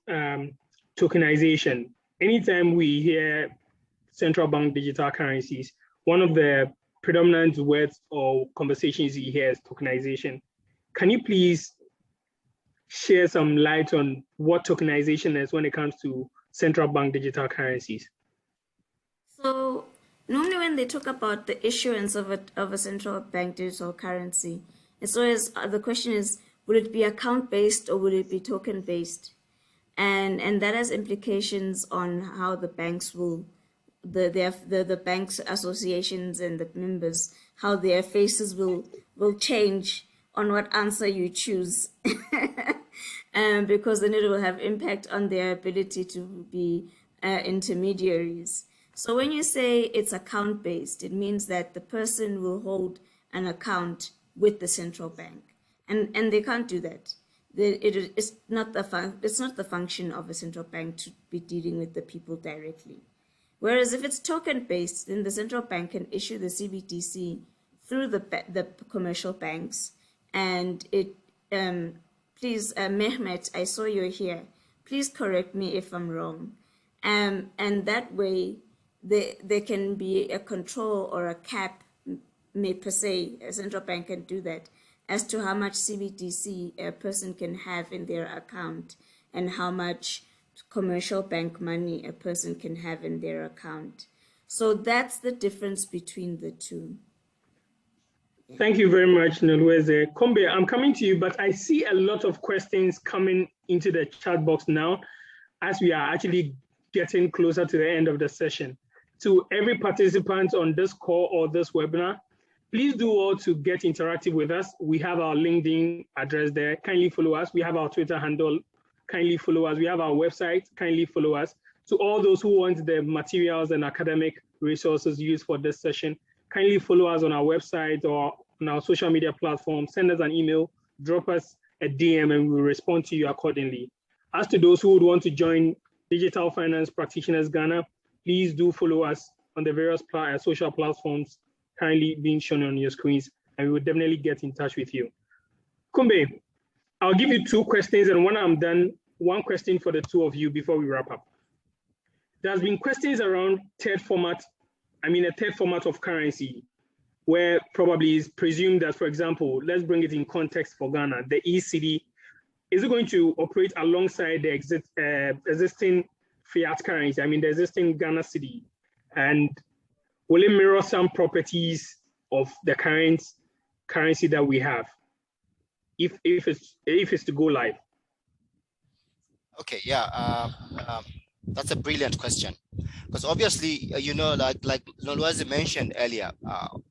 S2: tokenization. Anytime we hear central bank digital currencies, one of the predominant words or conversations you hear is tokenization. Can you please share some light on what tokenization is when it comes to central bank digital currencies?
S3: So normally when they talk about the issuance of a central bank digital currency, it's always the question is, will it be account-based or will it be token-based? And that has implications on how the banks will, the banks associations and the members, how their faces will change on what answer you choose. Because then it will have impact on their ability to be intermediaries. So when you say it's account-based, it means that the person will hold an account with the central bank, and they can't do that. It's not the function of a central bank to be dealing with the people directly. Whereas if it's token-based, then the central bank can issue the CBDC through the commercial banks, and it. Please, Mehmet, I saw you're here. Please correct me if I'm wrong. And that way, there can be a control or a cap, per se, a central bank can do that, as to how much CBDC a person can have in their account and how much commercial bank money a person can have in their account. So that's the difference between the two.
S2: Thank you very much, Nolweze. Kombe, I'm coming to you, but I see a lot of questions coming into the chat box now as we are actually getting closer to the end of the session. To every participant on this call or this webinar, please do all to get interactive with us. We have our LinkedIn address there. Kindly follow us. We have our Twitter handle. Kindly follow us. We have our website. Kindly follow us. To all those who want the materials and academic resources used for this session, kindly follow us on our website or on our social media platform. Send us an email, drop us a DM, and we'll respond to you accordingly. As to those who would want to join Digital Finance Practitioners Ghana, please do follow us on the various social platforms currently being shown on your screens, and we will definitely get in touch with you. Kombe, I'll give you 2 questions, and when I'm done, 1 question for the 2 of you before we wrap up. There's been questions around a third format of currency, where probably is presumed that, for example, let's bring it in context for Ghana, the ECD, is it going to operate alongside the existing fiat currency, the existing Ghana cedi? And will it mirror some properties of the current currency that we have, if it's to go live?
S4: Okay, yeah. That's a brilliant question, because obviously, like Nolwazi mentioned earlier,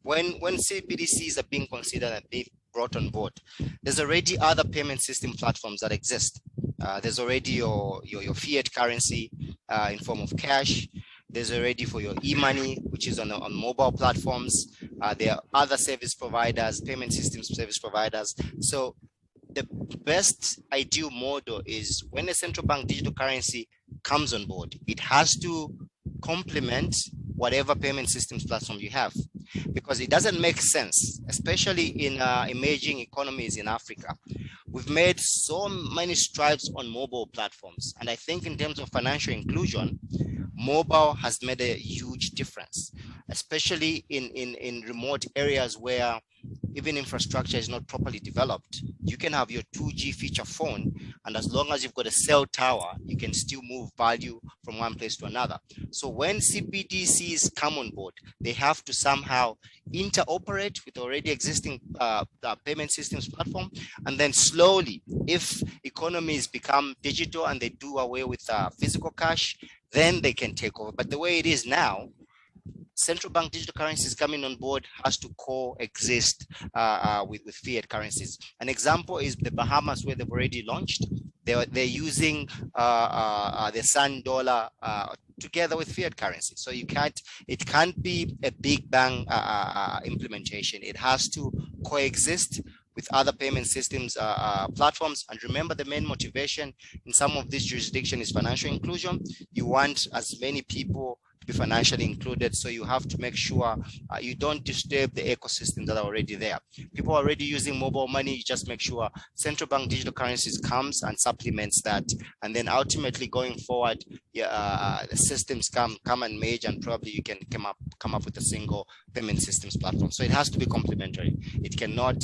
S4: when CBDCs are being considered and being brought on board, there's already other payment system platforms that exist. There's already your fiat currency in form of cash. There's already for your e-money, which is on mobile platforms. There are other service providers, payment system service providers. So the best ideal model is when a central bank digital currency comes on board, it has to complement whatever payment systems platform you have, because it doesn't make sense, especially in emerging economies in Africa. We've made so many strides on mobile platforms, and I think in terms of financial inclusion, mobile has made a huge difference, especially in remote areas where even infrastructure is not properly developed. You can have your 2G feature phone, and as long as you've got a cell tower, you can still move value from one place to another. So when CBDCs come on board, they have to somehow interoperate with already existing payment systems platform, and then slowly, if economies become digital and they do away with physical cash, then they can take over. But the way it is now, central bank digital currencies coming on board has to coexist with fiat currencies. An example is the Bahamas, where they've already launched. They're using the Sun dollar together with fiat currency. So it can't be a big bang implementation. It has to coexist with other payment systems platforms. And remember, the main motivation in some of these jurisdictions is financial inclusion. You want as many people be financially included. So you have to make sure you don't disturb the ecosystem that are already there. People are already using mobile money. You just make sure central bank digital currencies comes and supplements that, and then ultimately going forward, the systems come and merge, and probably you can come up with a single payment systems platform. So it has to be complementary. It cannot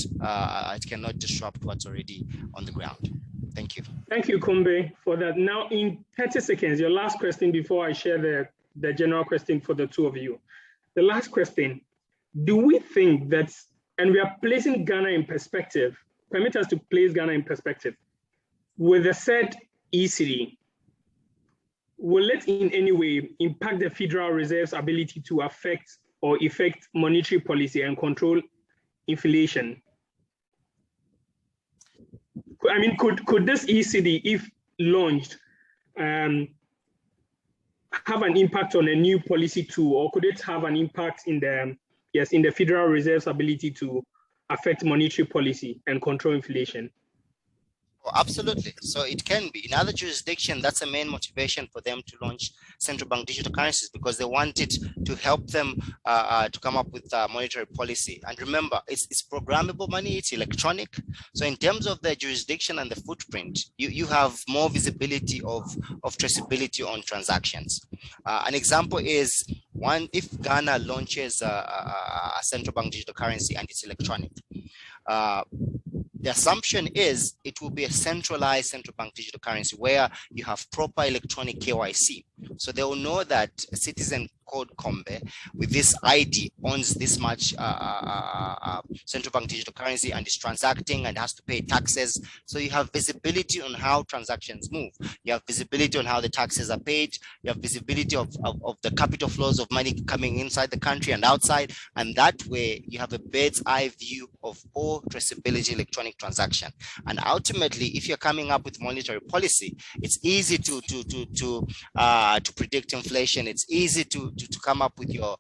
S4: disrupt what's already on the ground. Thank you.
S2: Thank you, Kombe, for that. Now, in 30 seconds, your last question before I share the general question for the two of you. The last question, do we think that, and we are placing Ghana in perspective, permit us to place Ghana in perspective, with the said ECD, will it in any way impact the Federal Reserve's ability to affect or effect monetary policy and control inflation? I mean, could this ECD, if launched, have an impact on a new policy tool, or could it have an impact in the Federal Reserve's ability to affect monetary policy and control inflation?
S4: Oh, absolutely. So it can be. In other jurisdictions, that's the main motivation for them to launch central bank digital currencies, because they want it to help them to come up with monetary policy. And remember, it's programmable money, it's electronic. So in terms of the jurisdiction and the footprint, you have more visibility of traceability on transactions. An example is if Ghana launches a central bank digital currency and it's electronic. The assumption is it will be a centralized central bank digital currency where you have proper electronic KYC. So they will know that a citizen called Kombe with this ID owns this much central bank digital currency and is transacting and has to pay taxes. So you have visibility on how transactions move. You have visibility on how the taxes are paid. You have visibility of the capital flows of money coming inside the country and outside. And that way you have a bird's eye view of all traceability electronic transaction. And ultimately, if you're coming up with monetary policy, it's easy to predict inflation. It's easy to come up with your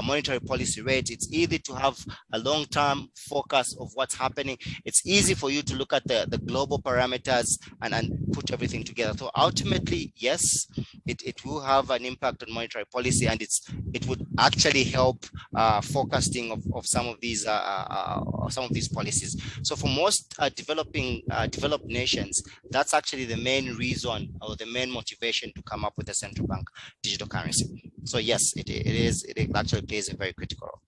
S4: monetary policy rate. It's easy to have a long-term focus of what's happening. It's easy for you to look at the global parameters and put everything together. So ultimately, yes, it will have an impact on monetary policy, and it would actually help forecasting of some of these policies. So for most developed nations, that's actually the main reason or the main motivation to come up with a central bank digital currency. So yes, it actually plays a very critical role.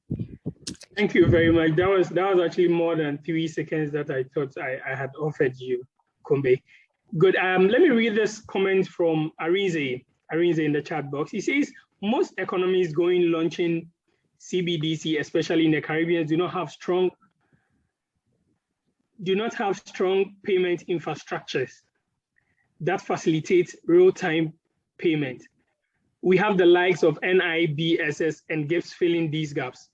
S2: Thank you very much. That was actually more than 3 seconds that I thought I had offered you, Kombe. Good. Let me read this comment from Arinze in the chat box. He says, most economies launching CBDC, especially in the Caribbean, do not have strong payment infrastructures that facilitate real-time payment. We have the likes of NIBSS and GIPS filling these gaps.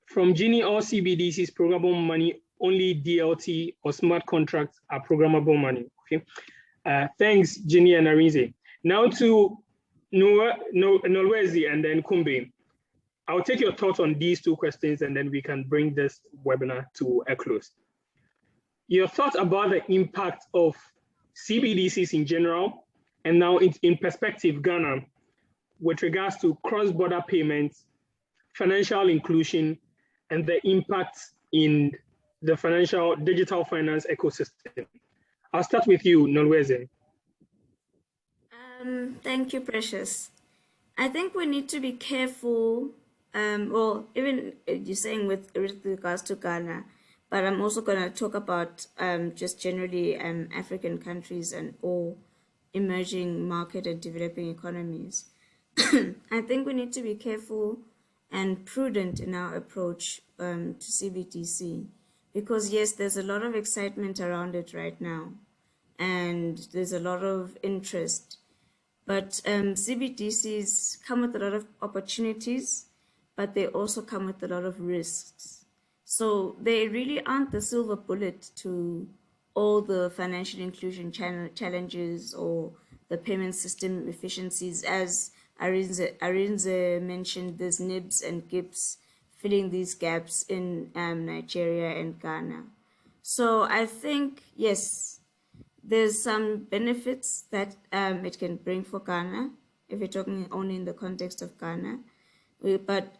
S2: From Gini or CBDC's programmable money, only DLT or smart contracts are programmable money. Okay. Thanks, Gini and Arinze. Now to Nolwezi and then Kombe. I'll take your thoughts on these two questions and then we can bring this webinar to a close. Your thoughts about the impact of CBDCs in general, and now in perspective, Ghana, with regards to cross-border payments, financial inclusion, and the impact in the digital finance ecosystem. I'll start with you, Nolwezi.
S3: Thank you, Precious. I think we need to be careful, well, even you're saying with regards to Ghana, but I'm also going to talk about just generally African countries and all emerging market and developing economies. I think we need to be careful and prudent in our approach to CBDC, because yes, there's a lot of excitement around it right now, and there's a lot of interest. But CBDCs come with a lot of opportunities, but they also come with a lot of risks. So they really aren't the silver bullet to all the financial inclusion challenges or the payment system efficiencies. As Arinze mentioned, there's NIBs and GIPS filling these gaps in Nigeria and Ghana. So I think, yes, there's some benefits that it can bring for Ghana, if you're talking only in the context of Ghana. But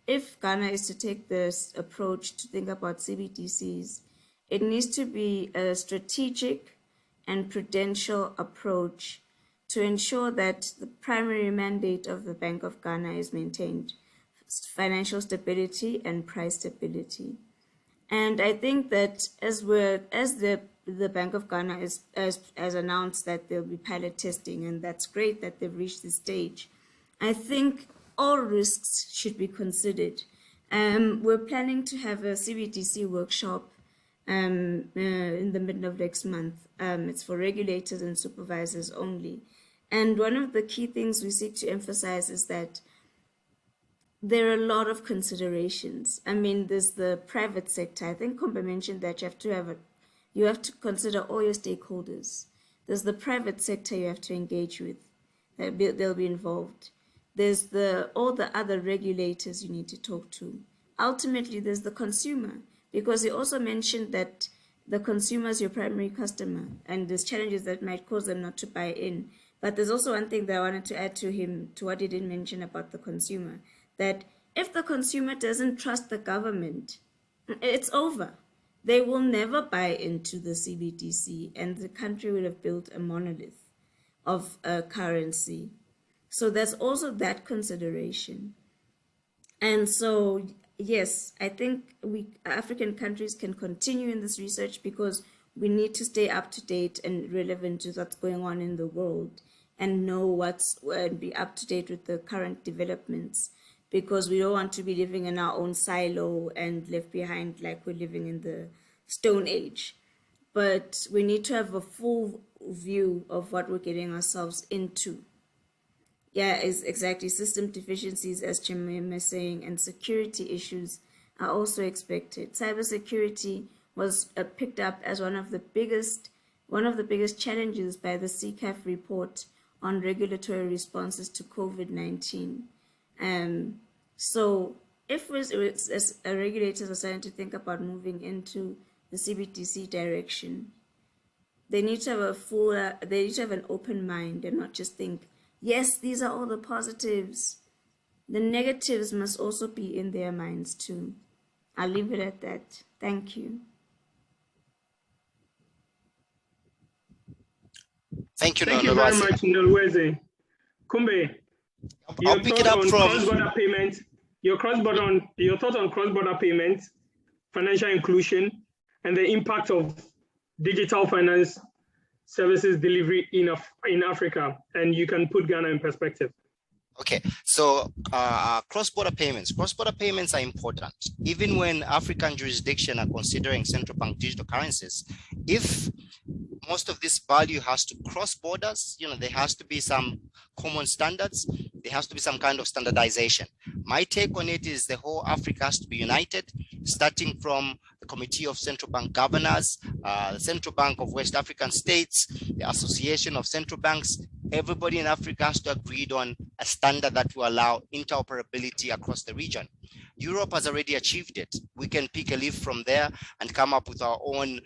S3: if Ghana is to take this approach to think about CBDCs, it needs to be a strategic and prudential approach to ensure that the primary mandate of the Bank of Ghana is maintained, financial stability and price stability. And I think that as the Bank of Ghana has announced that there'll be pilot testing, and that's great that they've reached this stage, I think all risks should be considered. We're planning to have a CBDC workshop in the middle of next month. It's for regulators and supervisors only. And one of the key things we seek to emphasize is that there are a lot of considerations. I mean, there's the private sector. I think Kombe mentioned that you have to consider all your stakeholders. There's the private sector you have to engage with. They'll be involved. There's all the other regulators you need to talk to. Ultimately, there's the consumer, because he also mentioned that the consumer is your primary customer, and there's challenges that might cause them not to buy in. But there's also one thing that I wanted to add to what he didn't mention about the consumer, that if the consumer doesn't trust the government, it's over. They will never buy into the CBDC, and the country will have built a monolith of a currency. So there's also that consideration. And so, yes, I think African countries can continue in this research, because we need to stay up to date and relevant to what's going on in the world, and know and be up to date with the current developments, because we don't want to be living in our own silo and left behind like we're living in the Stone Age. But we need to have a full view of what we're getting ourselves into. Yeah, is exactly. System deficiencies, as Chimem is saying, and security issues are also expected. Cybersecurity was picked up as one of the biggest challenges by the CCAF report on regulatory responses to COVID-19. So if regulators are starting to think about moving into the CBDC direction, they need to have an open mind and not just think, yes, these are all the positives. The negatives must also be in their minds too. I'll leave it at that. Thank you.
S4: Thank you,
S2: Thank you very much, Nolweze. Kombe,
S4: I'll pick it up from
S2: cross-border payments. Your thoughts on cross-border payments, financial inclusion, and the impact of digital finance services delivery in Africa, and you can put Ghana in perspective.
S4: Okay, so cross-border payments are important. Even when African jurisdictions are considering central bank digital currencies, if most of this value has to cross borders, there has to be some common standards, there has to be some kind of standardization. My take on it is the whole Africa has to be united, starting from the Committee of Central Bank Governors, the Central Bank of West African States, the Association of Central Banks. Everybody in Africa has to agree on a standard that will allow interoperability across the region. Europe has already achieved it. We can pick a leaf from there and come up with our own,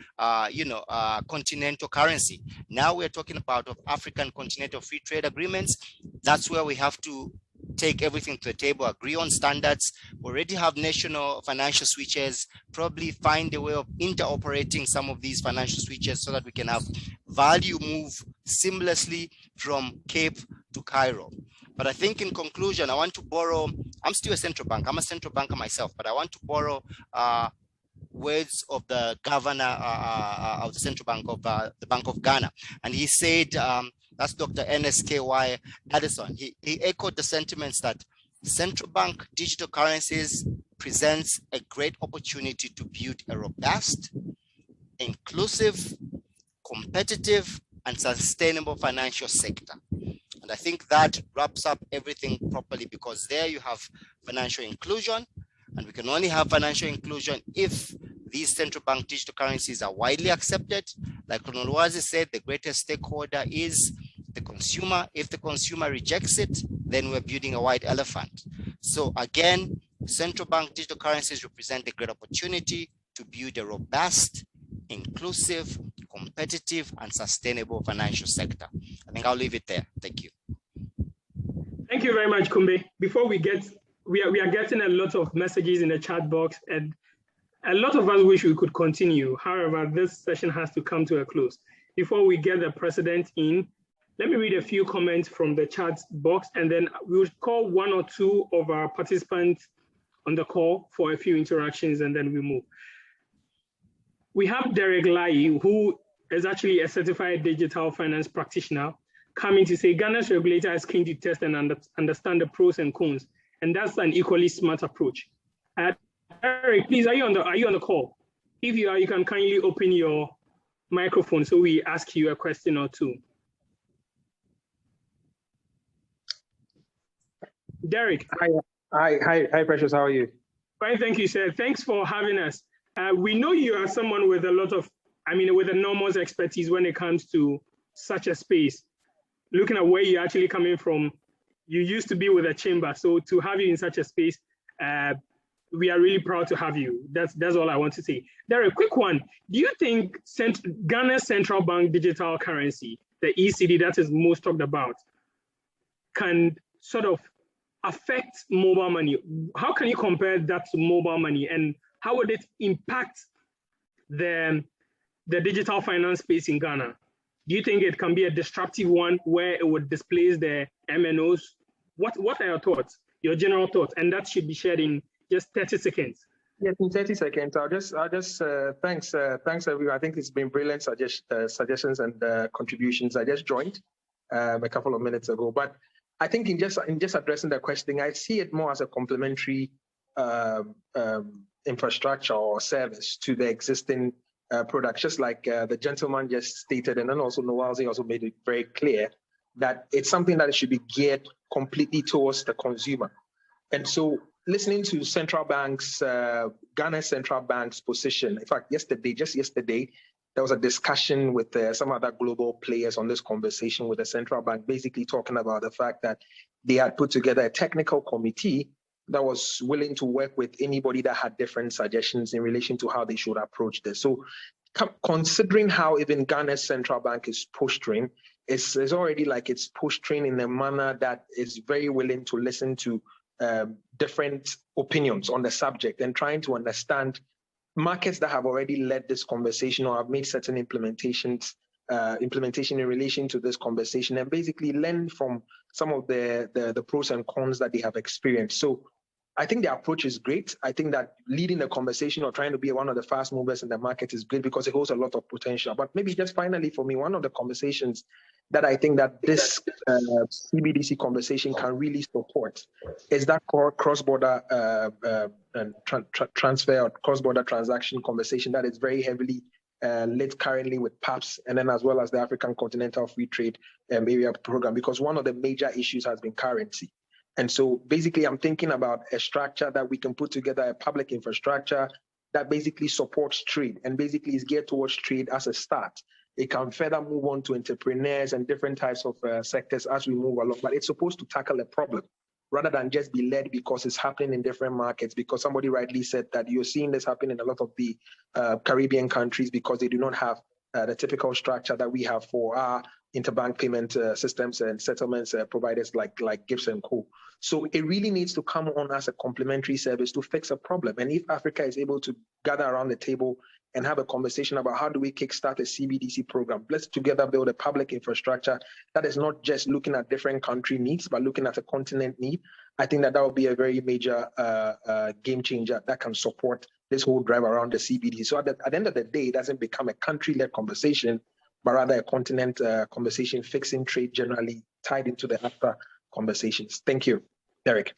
S4: continental currency. Now we're talking about African continental free trade agreements. That's where we have to take everything to the table, agree on standards, already have national financial switches, probably find a way of interoperating some of these financial switches so that we can have value move seamlessly from Cape to Cairo. But I think in conclusion, I want to borrow, I'm still a central bank, I'm a central banker myself, but I want to borrow words of the governor of the central bank of the Bank of Ghana. And he said, that's Dr. NSKY Addison. He echoed the sentiments that central bank digital currencies presents a great opportunity to build a robust, inclusive, competitive, and sustainable financial sector. And I think that wraps up everything properly, because there you have financial inclusion, and we can only have financial inclusion if these central bank digital currencies are widely accepted. Like Nolwazi said, the greatest stakeholder is the consumer. If the consumer rejects it, then we're building a white elephant. So again, central bank digital currencies represent a great opportunity to build a robust, inclusive, competitive, and sustainable financial sector. I think I'll leave it there. Thank you.
S2: you very much, Kombe. Before we are getting a lot of messages in the chat box, and a lot of us wish we could continue. However, this session has to come to a close. Before we get the president in, let me read a few comments from the chat box, and then we'll call one or two of our participants on the call for a few interactions, and then we move. We have Derek Lai, who is actually a certified digital finance practitioner, coming to say Ghana's regulator is keen to test and understand the pros and cons, and that's an equally smart approach. Derek, please, are you on the call? If you are, you can kindly open your microphone so we ask you a question or two. Derek.
S5: Hi, Precious. How are you?
S2: Fine, thank you, sir. Thanks for having us. We know you are someone with a lot of, with enormous expertise when it comes to such a space. Looking at where you're actually coming from, you used to be with a chamber. So to have you in such a space, we are really proud to have you. That's all I want to say. There, a quick one. Do you think Ghana's central bank digital currency, the ECD that is most talked about, can sort of affect mobile money? How can you compare that to mobile money, and how would it impact the digital finance space in Ghana? Do you think it can be a disruptive one where it would displace the MNOs? What are your thoughts, your general thoughts? And that should be shared in just 30 seconds.
S5: Yes, in 30 seconds. I'll just thanks everyone. I think it's been brilliant suggestions and contributions. I just joined a couple of minutes ago, but I think in just addressing the question, I see it more as a complementary infrastructure or service to the existing products, just like the gentleman just stated, and then also Nowazi also made it very clear that it's something that should be geared completely towards the consumer. And so listening to central banks, Ghana Central Bank's position, in fact, just yesterday, there was a discussion with some other global players on this conversation with the central bank, basically talking about the fact that they had put together a technical committee that was willing to work with anybody that had different suggestions in relation to how they should approach this. So considering how even Ghana's central bank is posturing, it's already like it's posturing in a manner that is very willing to listen to different opinions on the subject and trying to understand markets that have already led this conversation or have made certain implementation in relation to this conversation, and basically learn from some of the pros and cons that they have experienced. So I think the approach is great. I think that leading the conversation or trying to be one of the fast movers in the market is great because it holds a lot of potential. But maybe just finally for me, one of the conversations that I think that this CBDC conversation can really support is that cross-border transfer or cross-border transaction conversation that is very heavily lit currently with PAPS, and then as well as the African Continental Free Trade Area Program, because one of the major issues has been currency. And so basically I'm thinking about a structure that we can put together, a public infrastructure that basically supports trade and basically is geared towards trade as a start. It can further move on to entrepreneurs and different types of sectors as we move along, but it's supposed to tackle a problem rather than just be led because it's happening in different markets, because somebody rightly said that you're seeing this happen in a lot of the Caribbean countries because they do not have the typical structure that we have for our interbank payment systems and settlements providers like Gibbs & Co. So it really needs to come on as a complementary service to fix a problem. And if Africa is able to gather around the table and have a conversation about how do we kickstart a CBDC program, let's together build a public infrastructure that is not just looking at different country needs, but looking at a continent need, I think that will be a very major game changer that can support this whole drive around the CBDC. So at the end of the day, it doesn't become a country-led conversation, but rather a continent conversation, fixing trade generally tied into the AFTA conversations. Thank you, Derek.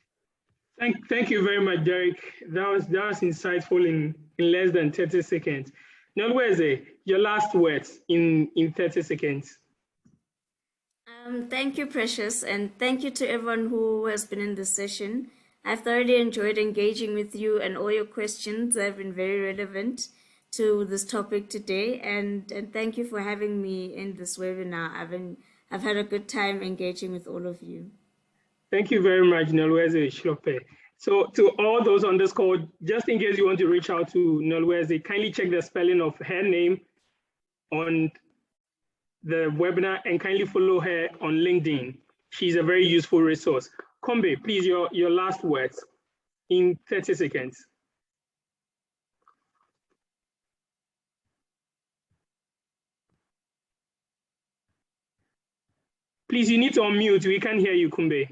S2: Thank you very much, Derek. That was insightful in less than 30 seconds. Nolweze, your last words in 30 seconds.
S3: Thank you, Precious, and thank you to everyone who has been in this session. I've thoroughly enjoyed engaging with you, and all your questions have been very relevant to this topic today. And thank you for having me in this webinar. I've had a good time engaging with all of you.
S2: Thank you very much, Nolweze Shlope. So to all those on this call, just in case you want to reach out to Nolweze, kindly check the spelling of her name on the webinar and kindly follow her on LinkedIn. She's a very useful resource. Kombe, please, your last words in 30 seconds. Please, you need to unmute. We can't hear you, Kombe.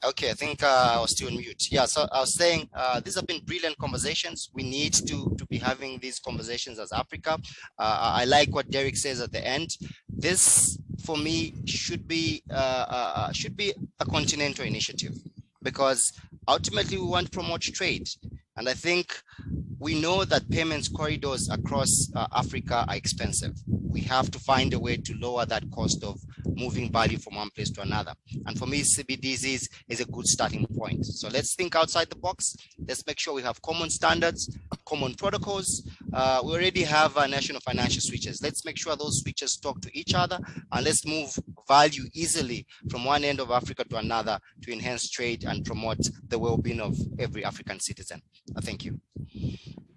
S4: Okay, I think I was still on mute. Yeah, so I was saying these have been brilliant conversations. We need to be having these conversations as Africa. I like what Derek says at the end. This, for me, should be a continental initiative, because ultimately we want to promote trade. And I think we know that payments corridors across Africa are expensive. We have to find a way to lower that cost of moving value from one place to another. And for me, CBDCs is a good starting point. So let's think outside the box. Let's make sure we have common standards, common protocols. We already have national financial switches. Let's make sure those switches talk to each other, and let's move value easily from one end of Africa to another to enhance trade and promote the well-being of every African citizen. Thank you.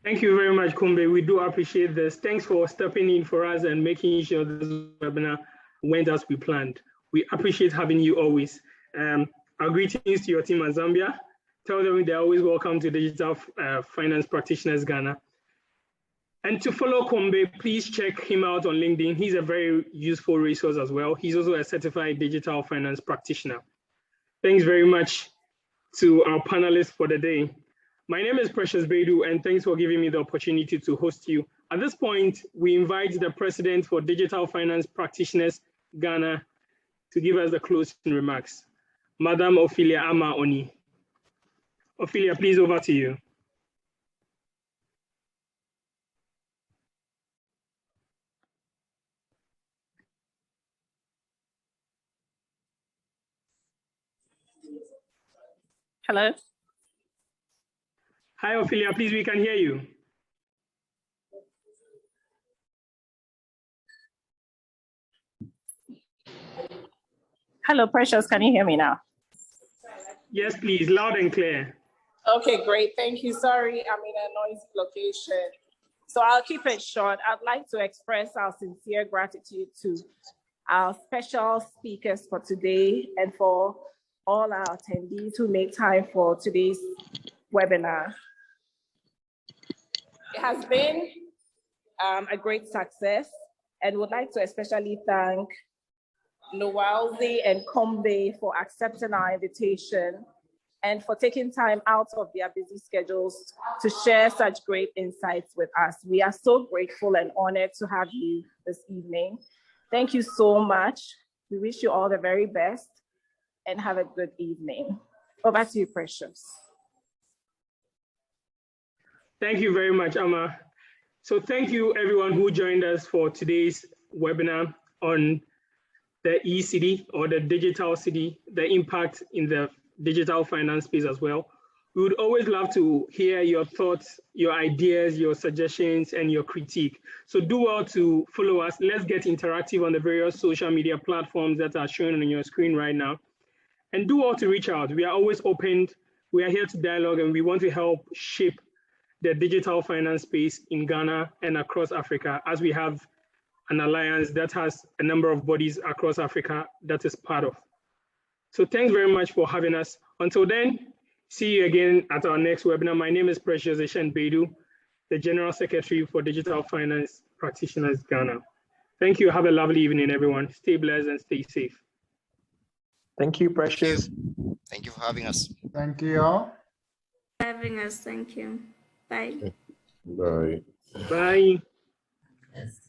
S2: Thank you very much, Kombe. We do appreciate this. Thanks for stepping in for us and making sure this webinar went as we planned. We appreciate having you always. Our greetings to your team in Zambia. Tell them they're always welcome to Digital Finance Practitioners Ghana. And to follow Kombe, please check him out on LinkedIn. He's a very useful resource as well. He's also a certified digital finance practitioner. Thanks very much to our panelists for the day. My name is Precious Bedu, and thanks for giving me the opportunity to host you. At this point, we invite the President for Digital Finance Practitioners Ghana to give us the closing remarks. Madam Ophelia Ama Oni. Ophelia, please, over to you.
S6: Hello.
S2: Hi, Ophelia, please, we can hear you.
S6: Hello, Precious, can you hear me now?
S2: Yes, please, loud and clear.
S6: Okay, great, thank you. Sorry, I'm in a noisy location. So I'll keep it short. I'd like to express our sincere gratitude to our special speakers for today and for all our attendees who make time for today's webinar. It has been a great success, and would like to especially thank Nwalzi and Kombe for accepting our invitation and for taking time out of their busy schedules to share such great insights with us. We are so grateful and honored to have you this evening. Thank you so much. We wish you all the very best and have a good evening. Over to you, Precious.
S2: Thank you very much, Ama. So thank you everyone who joined us for today's webinar on the e-city or the digital city, the impact in the digital finance space as well. We would always love to hear your thoughts, your ideas, your suggestions, and your critique. So do well to follow us. Let's get interactive on the various social media platforms that are shown on your screen right now. And do well to reach out. We are always open. We are here to dialogue, and we want to help shape the digital finance space in Ghana and across Africa, as we have an alliance that has a number of bodies across Africa that is part of. So thanks very much for having us. Until then, see you again at our next webinar. My name is Precious Bedu, the General Secretary for Digital Finance Practitioners Ghana. Thank you. Have a lovely evening, everyone. Stay blessed and stay safe.
S5: Thank you, Precious.
S4: Thank you for having us.
S7: Thank you all.
S3: Having us, thank you. Bye.
S1: Bye.
S2: Bye.
S8: Yes.